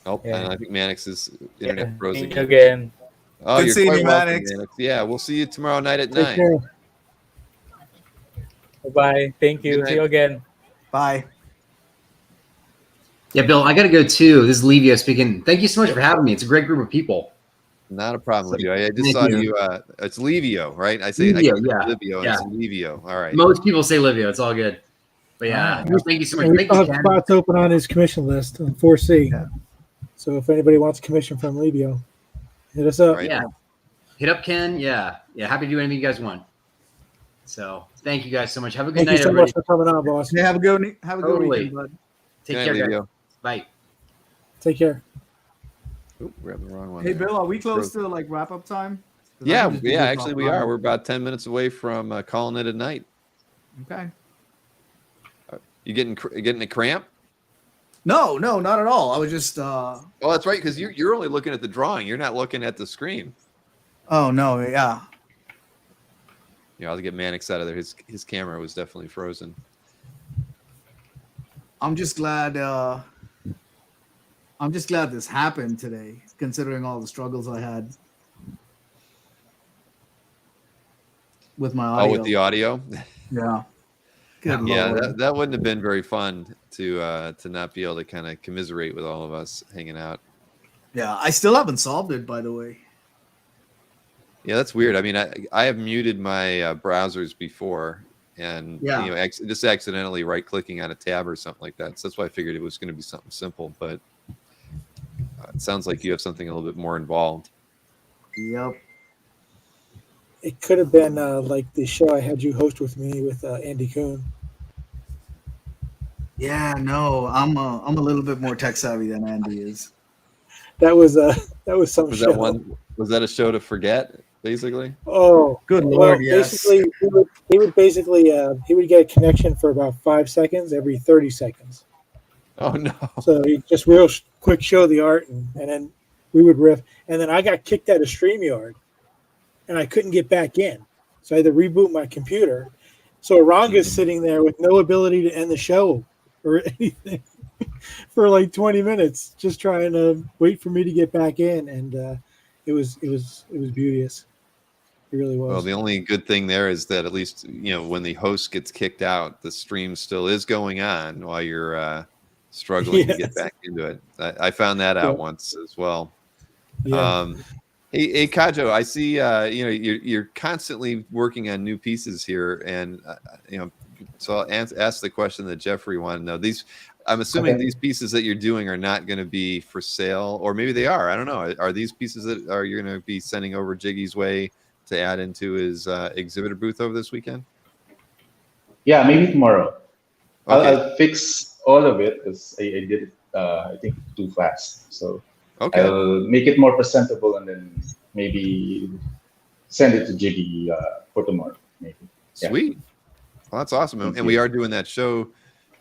Oh, Yeah. and I think Manix's internet froze Thank you again. again. Oh, Good you're seeing quite you, welcome, Manix. Manix. Yeah, we'll see you tomorrow night at Take 9. care. Bye. Thank you. Good night. See you again. Bye. Yeah, Bill, I got to go too. This is Levio speaking. Thank you so much for having me. It's a great group of people. Not a problem with you. I just Thank saw you. you. It's Levio, right? I say Levio, I yeah. Livio, and Yeah. it's Levio. All right. Most people say Livio. It's all good. But yeah, thank you so much. And we Thank still you, have Ken. spots open on his commission list on 4C. So if anybody wants a commission from Levio, hit us up. Yeah. Hit up Ken. Yeah. Happy to do anything you guys want. So thank you guys so much. Have a good Thank you night, so everybody. much for coming on, boss. Have a good Totally. weekend, bud. Take Good care, night, guys. Levio. Bye. Take care. Oop, grabbed the wrong one. Hey, there. Bill, are we close to like wrap up time? 'Cause I Yeah, can just do this actually we offline. are. We're about 10 minutes away from calling it a night. Okay. You getting a cramp? No, not at all. I was just. Oh, that's right, because you're only looking at the drawing. You're not looking at the screen. Oh no, yeah. Yeah, I'll have to get Manix out of there. His camera was definitely frozen. I'm just glad. I'm just glad this happened today, considering all the struggles I had with my audio. Oh, with the audio? Yeah. Good Yeah, Lord. that wouldn't have been very fun to not be able to kind of commiserate with all of us hanging out. Yeah, I still haven't solved it, by the way. Yeah, that's weird. I mean, I have muted my browsers before, and Yeah. just accidentally right-clicking on a tab or something like that. So that's why I figured it was going to be something simple. But it sounds like you have something a little bit more involved. Yep. It could have been like the show I had you host with me with Andy Kuhn. Yeah, no, I'm a little bit more tech savvy than Andy is. That was some Was show. that one? Was that a show to forget? Basically. Oh, Good well, Lord, yes. Basically, he would basically he would get a connection for about 5 seconds every 30 seconds. Oh no! So he just real quick show the art, and then we would riff. And then I got kicked out of StreamYard, and I couldn't get back in, so I had to reboot my computer. So Aranga's sitting there with no ability to end the show or anything for like 20 minutes, just trying to wait for me to get back in, and it was beauteous. It really was. Well, the only good thing there is that at least when the host gets kicked out, the stream still is going on while you're struggling to get back into it. I found that out once as well. Yeah. Hey, Kajo, I see you're constantly working on new pieces here, and So I'll ask the question that Jeffrey wanted to know. I'm assuming these pieces that you're doing are not going to be for sale, or maybe they are. I don't know. Are these pieces that you're going to be sending over Jiggy's way to add into his exhibitor booth over this weekend? Yeah, maybe tomorrow. Okay. I'll fix all of it because I did it, I think, too fast. So I'll make it more presentable and then maybe send it to Jiggy for tomorrow. Maybe. Sweet. Well, that's awesome. And we are doing that show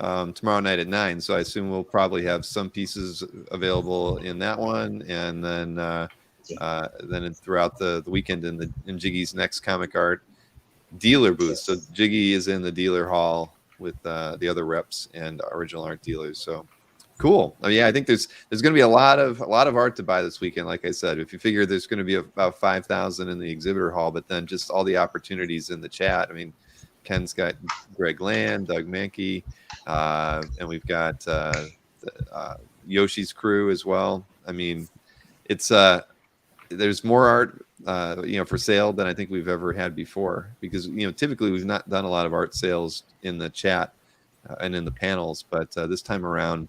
tomorrow night at 9. So I assume we'll probably have some pieces available in that one, and then throughout the weekend in Jiggy's next comic art dealer booth. So Jiggy is in the dealer hall with the other reps and original art dealers. So cool. I mean, yeah, I think there's going to be a lot of art to buy this weekend. Like I said, if you figure there's going to be about 5,000 in the exhibitor hall, but then just all the opportunities in the chat. I mean, Ken's got Greg Land, Doug Mankey, and we've got Yoshi's crew as well. I mean, it's there's more art for sale than I think we've ever had before, because typically we've not done a lot of art sales in the chat and in the panels, but this time around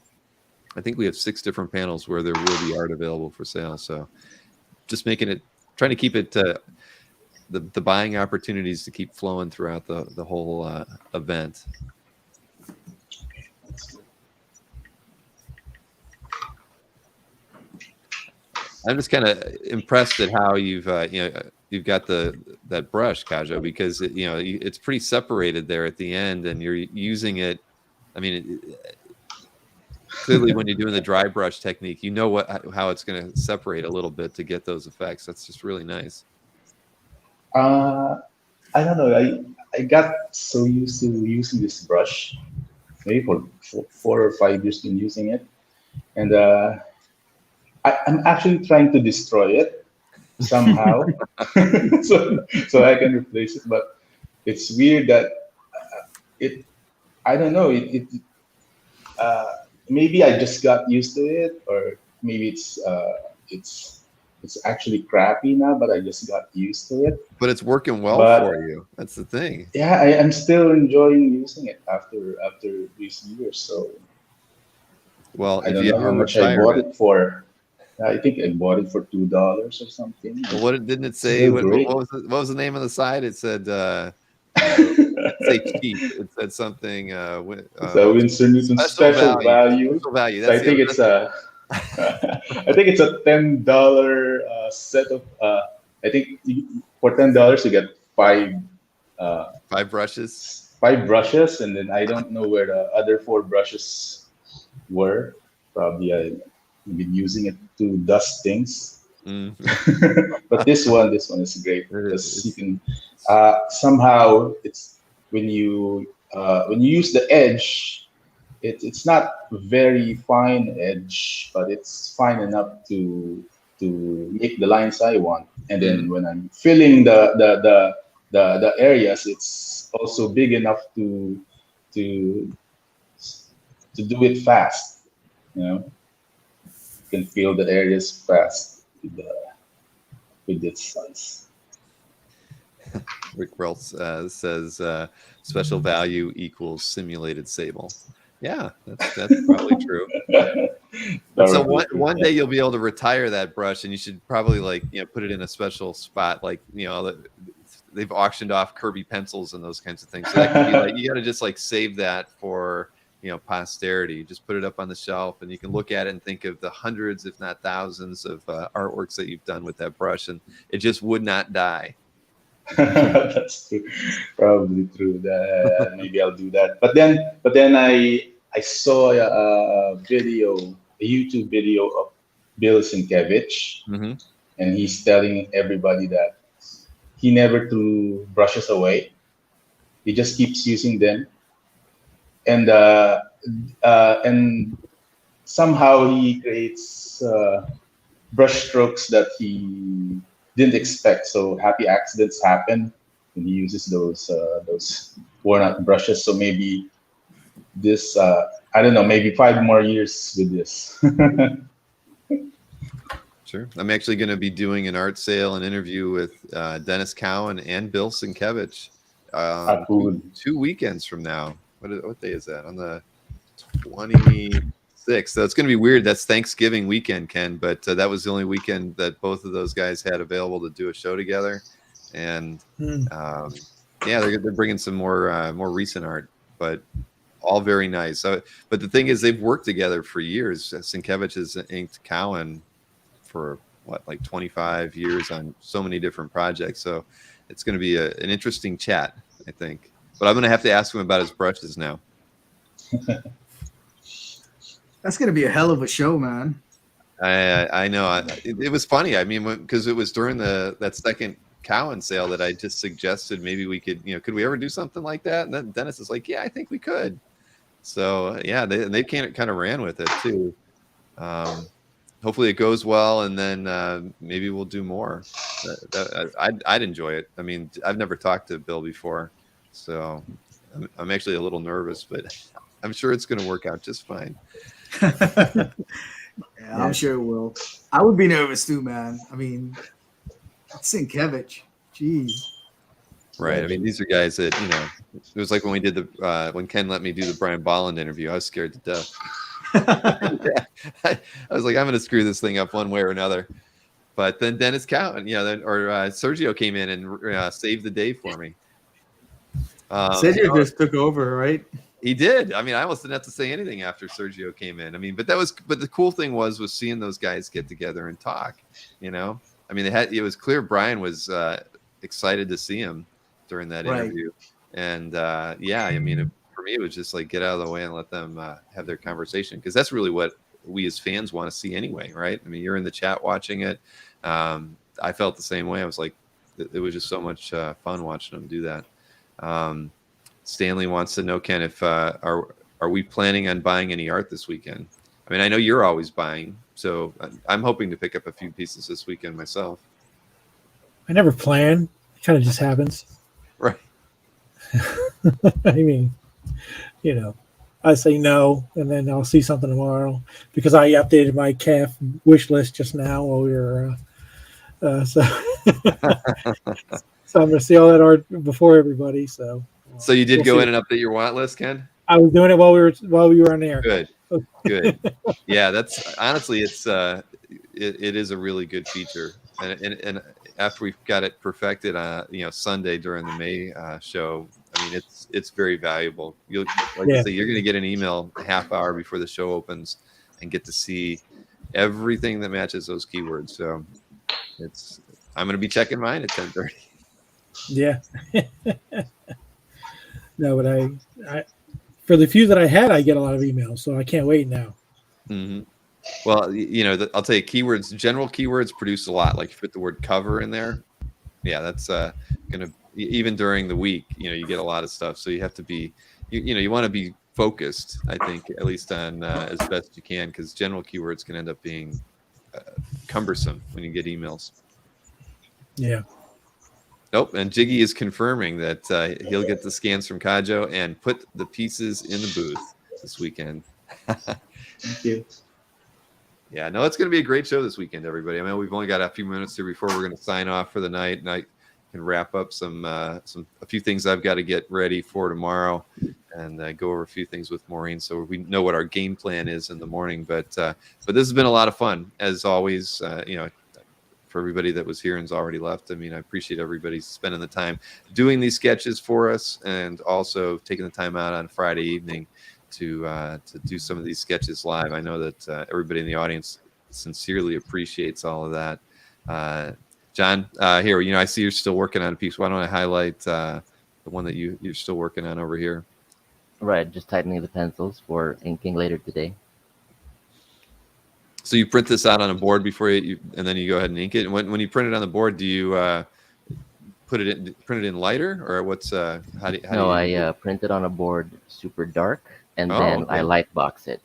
I think we have 6 different panels where there will be art available for sale. So just trying to keep it the buying opportunities to keep flowing throughout the whole event. I'm just kind of impressed at how you've got that brush, Kajo, because it's pretty separated there at the end, and you're using it. I mean, clearly when you're doing the dry brush technique, how it's going to separate a little bit to get those effects. That's just really nice. I don't know. I got so used to using this brush, maybe for 4 or 5 years been using it, and I'm actually trying to destroy it somehow, so I can replace it. But it's weird that I don't know. Maybe I just got used to it, or maybe it's actually crappy now, but I just got used to it. But it's working well for you. That's the thing. Yeah, I'm still enjoying using it after these years. So, well, I don't know how much I bought it for. I think I bought it for $2 or something. Well, didn't it say? What was the name of the site? It said. Say cheap. It said something. So Winsor Newton special value. Special value. So I think it's I think it's a $10 set of. I think for $10 you get 5 brushes. 5 brushes, and then I don't know where the other 4 brushes were. Probably I've been using it to dust things. But this one is great because you can somehow it's when you use the edge, it's not very fine edge, but it's fine enough to make the lines I want. And then when I'm filling the areas, it's also big enough to do it fast. You can fill the areas fast with this size. Rick Wells says special value equals simulated sable. Yeah, that's probably true. So one day you'll be able to retire that brush, and you should probably put it in a special spot, they've auctioned off Kirby pencils and those kinds of things. So that could be you got to just save that for posterity. Just put it up on the shelf, and you can look at it and think of the hundreds, if not thousands, of artworks that you've done with that brush, and it just would not die. That's true. Probably true. Maybe I'll do that. But then I saw a YouTube video of Bill Sienkiewicz, and he's telling everybody that he never threw brushes away. He just keeps using them, and somehow he creates brush strokes that he didn't expect. So happy accidents happen when he uses those worn out brushes. So maybe this I don't know, maybe 5 more years with this. Sure. I'm actually going to be doing an art sale and interview with Dennis Cowan and Bill Sienkiewicz two weekends from now. What day is that? On the 26th. So it's going to be weird. That's Thanksgiving weekend, Ken. But that was the only weekend that both of those guys had available to do a show together. And yeah, they're bringing some more recent art, but all very nice. So, but the thing is, they've worked together for years. Sienkiewicz has inked Cowan for what, like 25 years on so many different projects. So it's going to be an interesting chat, I think. But I'm going to have to ask him about his brushes now. That's going to be a hell of a show, man. I know. It was funny. I mean, because it was during that second Cowan sale that I just suggested maybe we could, could we ever do something like that? And then Dennis is like, yeah, I think we could. So yeah, they kind of ran with it too. Hopefully it goes well, and then maybe we'll do more. I'd enjoy it. I mean, I've never talked to Bill before, so I'm actually a little nervous, but I'm sure it's going to work out just fine. Yeah, I'm sure it will. I would be nervous too, man. I mean, Sienkiewicz, jeez. Right. I mean, these are guys that, it was like when we did when Ken let me do the Brian Bolland interview, I was scared to death. Yeah. I was like, I'm going to screw this thing up one way or another. But then Dennis Cowan, Sergio came in and saved the day for me. Sergio just took over, right? He did. I mean, I almost didn't have to say anything after Sergio came in. I mean, but the cool thing was seeing those guys get together and talk, I mean, it was clear Brian was excited to see him during that interview. And yeah, I mean, for me, it was just like, get out of the way and let them have their conversation. Because that's really what we as fans want to see anyway, right? I mean, you're in the chat watching it. I felt the same way. I was like, it was just so much fun watching them do that. Stanley wants to know, Ken, if are we planning on buying any art this weekend? I mean, I know you're always buying, so I'm hoping to pick up a few pieces this weekend myself. I never plan. It kind of just happens. Right. I mean, I say no, and then I'll see something tomorrow because I updated my calf wish list just now while we were so I'm going to see all that art before everybody. So you did go in and update your want list, Ken? I was doing it while we were on air. Good. Yeah, that's honestly, it is a really good feature, and after we've got it perfected, Sunday during the May show, I mean, it's very valuable. I say, you're going to get an email a half hour before the show opens and get to see everything that matches those keywords. So I'm going to be checking mine at 10:30. Yeah. No, but I for the few that I had, I get a lot of emails, so I can't wait now. Mm-hmm. Well, I'll tell you, keywords, general keywords produce a lot. Like, you put the word cover in there. Yeah, that's going to, even during the week, you get a lot of stuff. So you have to be, you want to be focused, I think, at least on as best you can, because general keywords can end up being cumbersome when you get emails. Yeah. Nope, and Jiggy is confirming that he'll get the scans from Kajo and put the pieces in the booth this weekend. Thank you. Yeah, no, it's going to be a great show this weekend, everybody. I mean, we've only got a few minutes here before we're going to sign off for the night, and I can wrap up a few things I've got to get ready for tomorrow, and go over a few things with Maureen, so we know what our game plan is in the morning. But this has been a lot of fun, as always. For everybody that was here and's already left, I mean, I appreciate everybody spending the time doing these sketches for us, and also taking the time out on Friday evening to do some of these sketches live. I know that everybody in the audience sincerely appreciates all of that. John, here, I see you're still working on a piece. Why don't I highlight the one that you're still working on over here? Right, just tightening the pencils for inking later today. So you print this out on a board before and then you go ahead and ink it. And when you print it on the board, do you print it in lighter, or what's how do you? I print it on a board super dark, and then I light box it.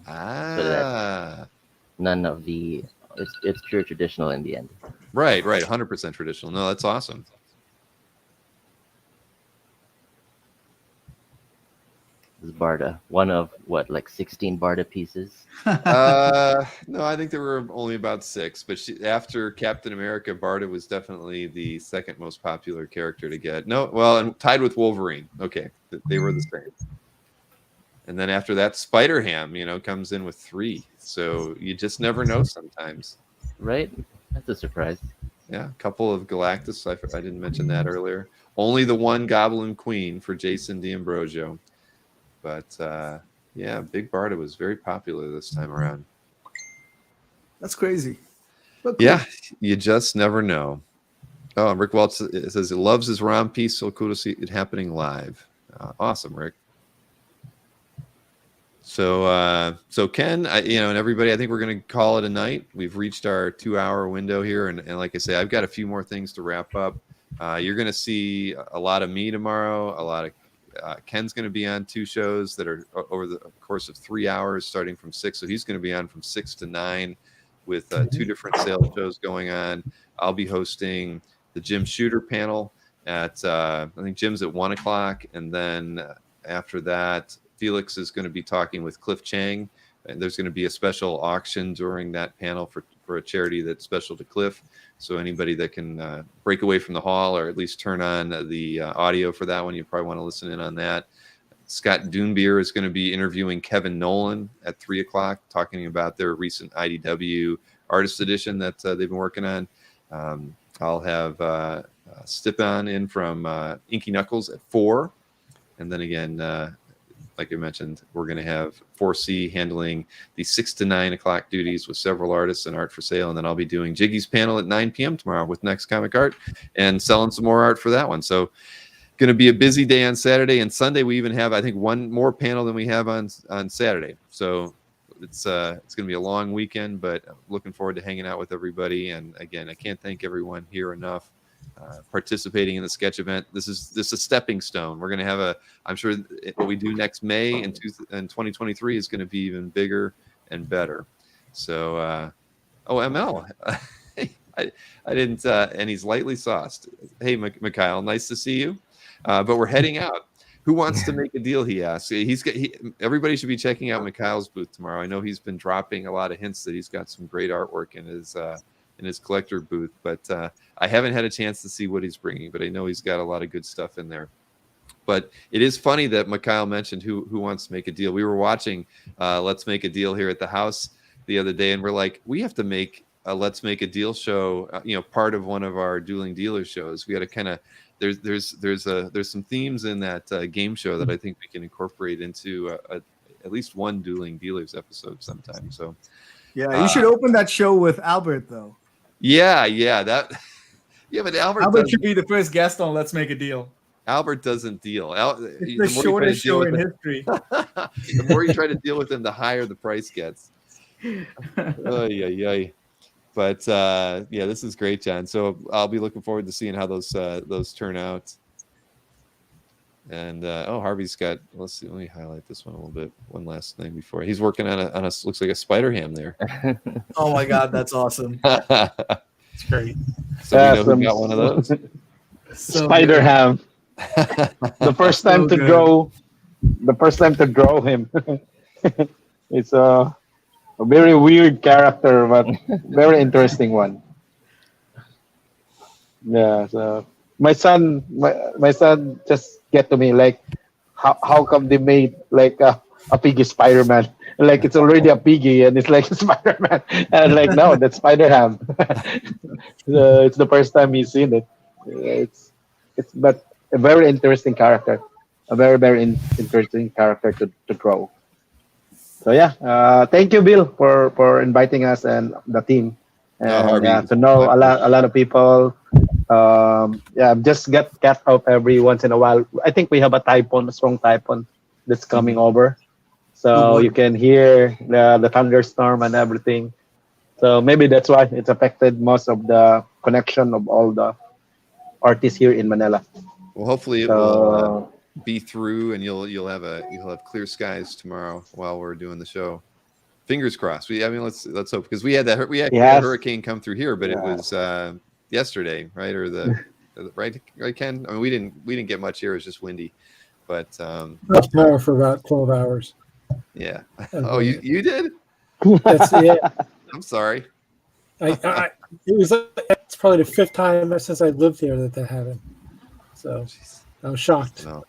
So that none of the it's pure traditional in the end. Right, 100% traditional. No, that's awesome. is Barda? One of what, like 16 Barda pieces? No, I think there were only about 6. But after Captain America, Barda was definitely the second most popular character to get. No, well, and tied with Wolverine. Okay, they were the same. And then after that, Spider-Ham, comes in with 3. So you just never know sometimes. Right? That's a surprise. Yeah, a couple of Galactus. I didn't mention that earlier. Only the one Goblin Queen for Jason D'Ambrosio. But yeah, Big Barda was very popular this time around. That's crazy. But cool. Yeah, you just never know. Oh, and Rick Welch says he loves his ROM piece. So cool to see it happening live. Awesome, Rick. So Ken, and everybody, I think we're going to call it a night. We've reached our 2-hour window here, and like I say, I've got a few more things to wrap up. You're going to see a lot of me tomorrow. A lot of Ken's going to be on 2 shows that are over the course of 3 hours, starting from 6. So he's going to be on from 6 to 9 with 2 different sales shows going on. I'll be hosting the Jim Shooter panel at I think Jim's at 1 o'clock, and then after that, Felix is going to be talking with Cliff Chang, and there's going to be a special auction during that panel for a charity that's special to Cliff. So anybody that can break away from the hall or at least turn on the audio for that one, you probably want to listen in on that. Scott Doonbeer is going to be interviewing Kevin Nolan at 3 o'clock, talking about their recent IDW Artist Edition that they've been working on. I'll have Stipan in from Inky Knuckles at 4. And then again, like I mentioned, we're going to have 4C handling the 6 to 9 o'clock duties with several artists and art for sale. And then I'll be doing Jiggy's panel at 9 p.m. tomorrow with Next Comic Art and selling some more art for that one. So going to be a busy day on Saturday, and Sunday we even have, I think, one more panel than we have on Saturday. So it's going to be a long weekend, but looking forward to hanging out with everybody. And again, I can't thank everyone here enough participating in the sketch event. This is a stepping stone. We're going to have I'm sure what we do next May in 2023 is going to be even bigger and better. So, ML, I didn't, and he's lightly sauced. Hey, Mikhail, nice to see you. But we're heading out. Who wants to make a deal? He asks. Everybody should be checking out Mikhail's booth tomorrow. I know he's been dropping a lot of hints that he's got some great artwork in his collector booth, but I haven't had a chance to see what he's bringing, but I know he's got a lot of good stuff in there. But it is funny that Mikhail mentioned who wants to make a deal. We were watching Let's Make a Deal here at the house the other day, and we're like, we have to make a Let's Make a Deal show, part of one of our Dueling Dealers shows. We got to kind of, there's some themes in that game show that I think we can incorporate into at least one Dueling Dealers episode sometime. So yeah, you should open that show with Albert though. Yeah, but Albert should be the first guest on Let's Make a Deal. Albert doesn't deal. It's the shortest show in history. The more you try to deal with him, the higher the price gets. But yeah, this is great, John. So I'll be looking forward to seeing how those turn out. And Harvey's got. Let's see. Let me highlight this one a little bit. One last thing before he's working on a looks like a Spider-Ham there. Oh my God, that's awesome. It's great. So we know who got one of those. Spider-Ham. The first time to draw him. It's a very weird character, but very interesting one. Yeah. So my son just get to me like, how come they made like a piggy Spider-Man? Like it's already a piggy and it's like a Spider-Man. And like no, that's Spider-Ham. It's the first time he's seen it. It's but a very interesting character, a very interesting character to draw. So yeah, thank you, Bill, for inviting us and the team, and to know a lot of people. Just get out every once in a while. I think we have a strong typhoon that's coming over, so you can hear the thunderstorm and everything. So maybe that's why it's affected most of the connection of all the artists here in Manila. Well, hopefully it will be through, and you'll have clear skies tomorrow while we're doing the show. Fingers crossed. Let's hope, because we had that hurricane come through here, but it was yesterday, right? Or right, Ken? I mean, we didn't get much here. It was just windy, But Lost power for about 12 hours. yeah. Oh, you did? That's it. I'm sorry. It was it's probably the 5th time since I lived here that happened. So I was shocked. No.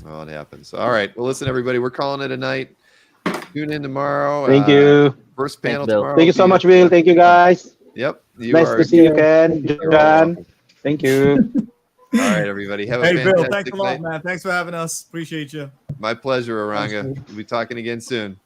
Well, it happens. All right. Well, listen, everybody, we're calling it a night. Tune in tomorrow. Thank you. First panel Bill. tomorrow. Thank you so much, Will. Thank you, guys. Yep. Nice to see you again, John. Thank you. All right, everybody. Have a Hey, fantastic Bill, thanks a lot, night. man. Thanks for having us. Appreciate you. My pleasure, Oranga. We'll be talking again soon.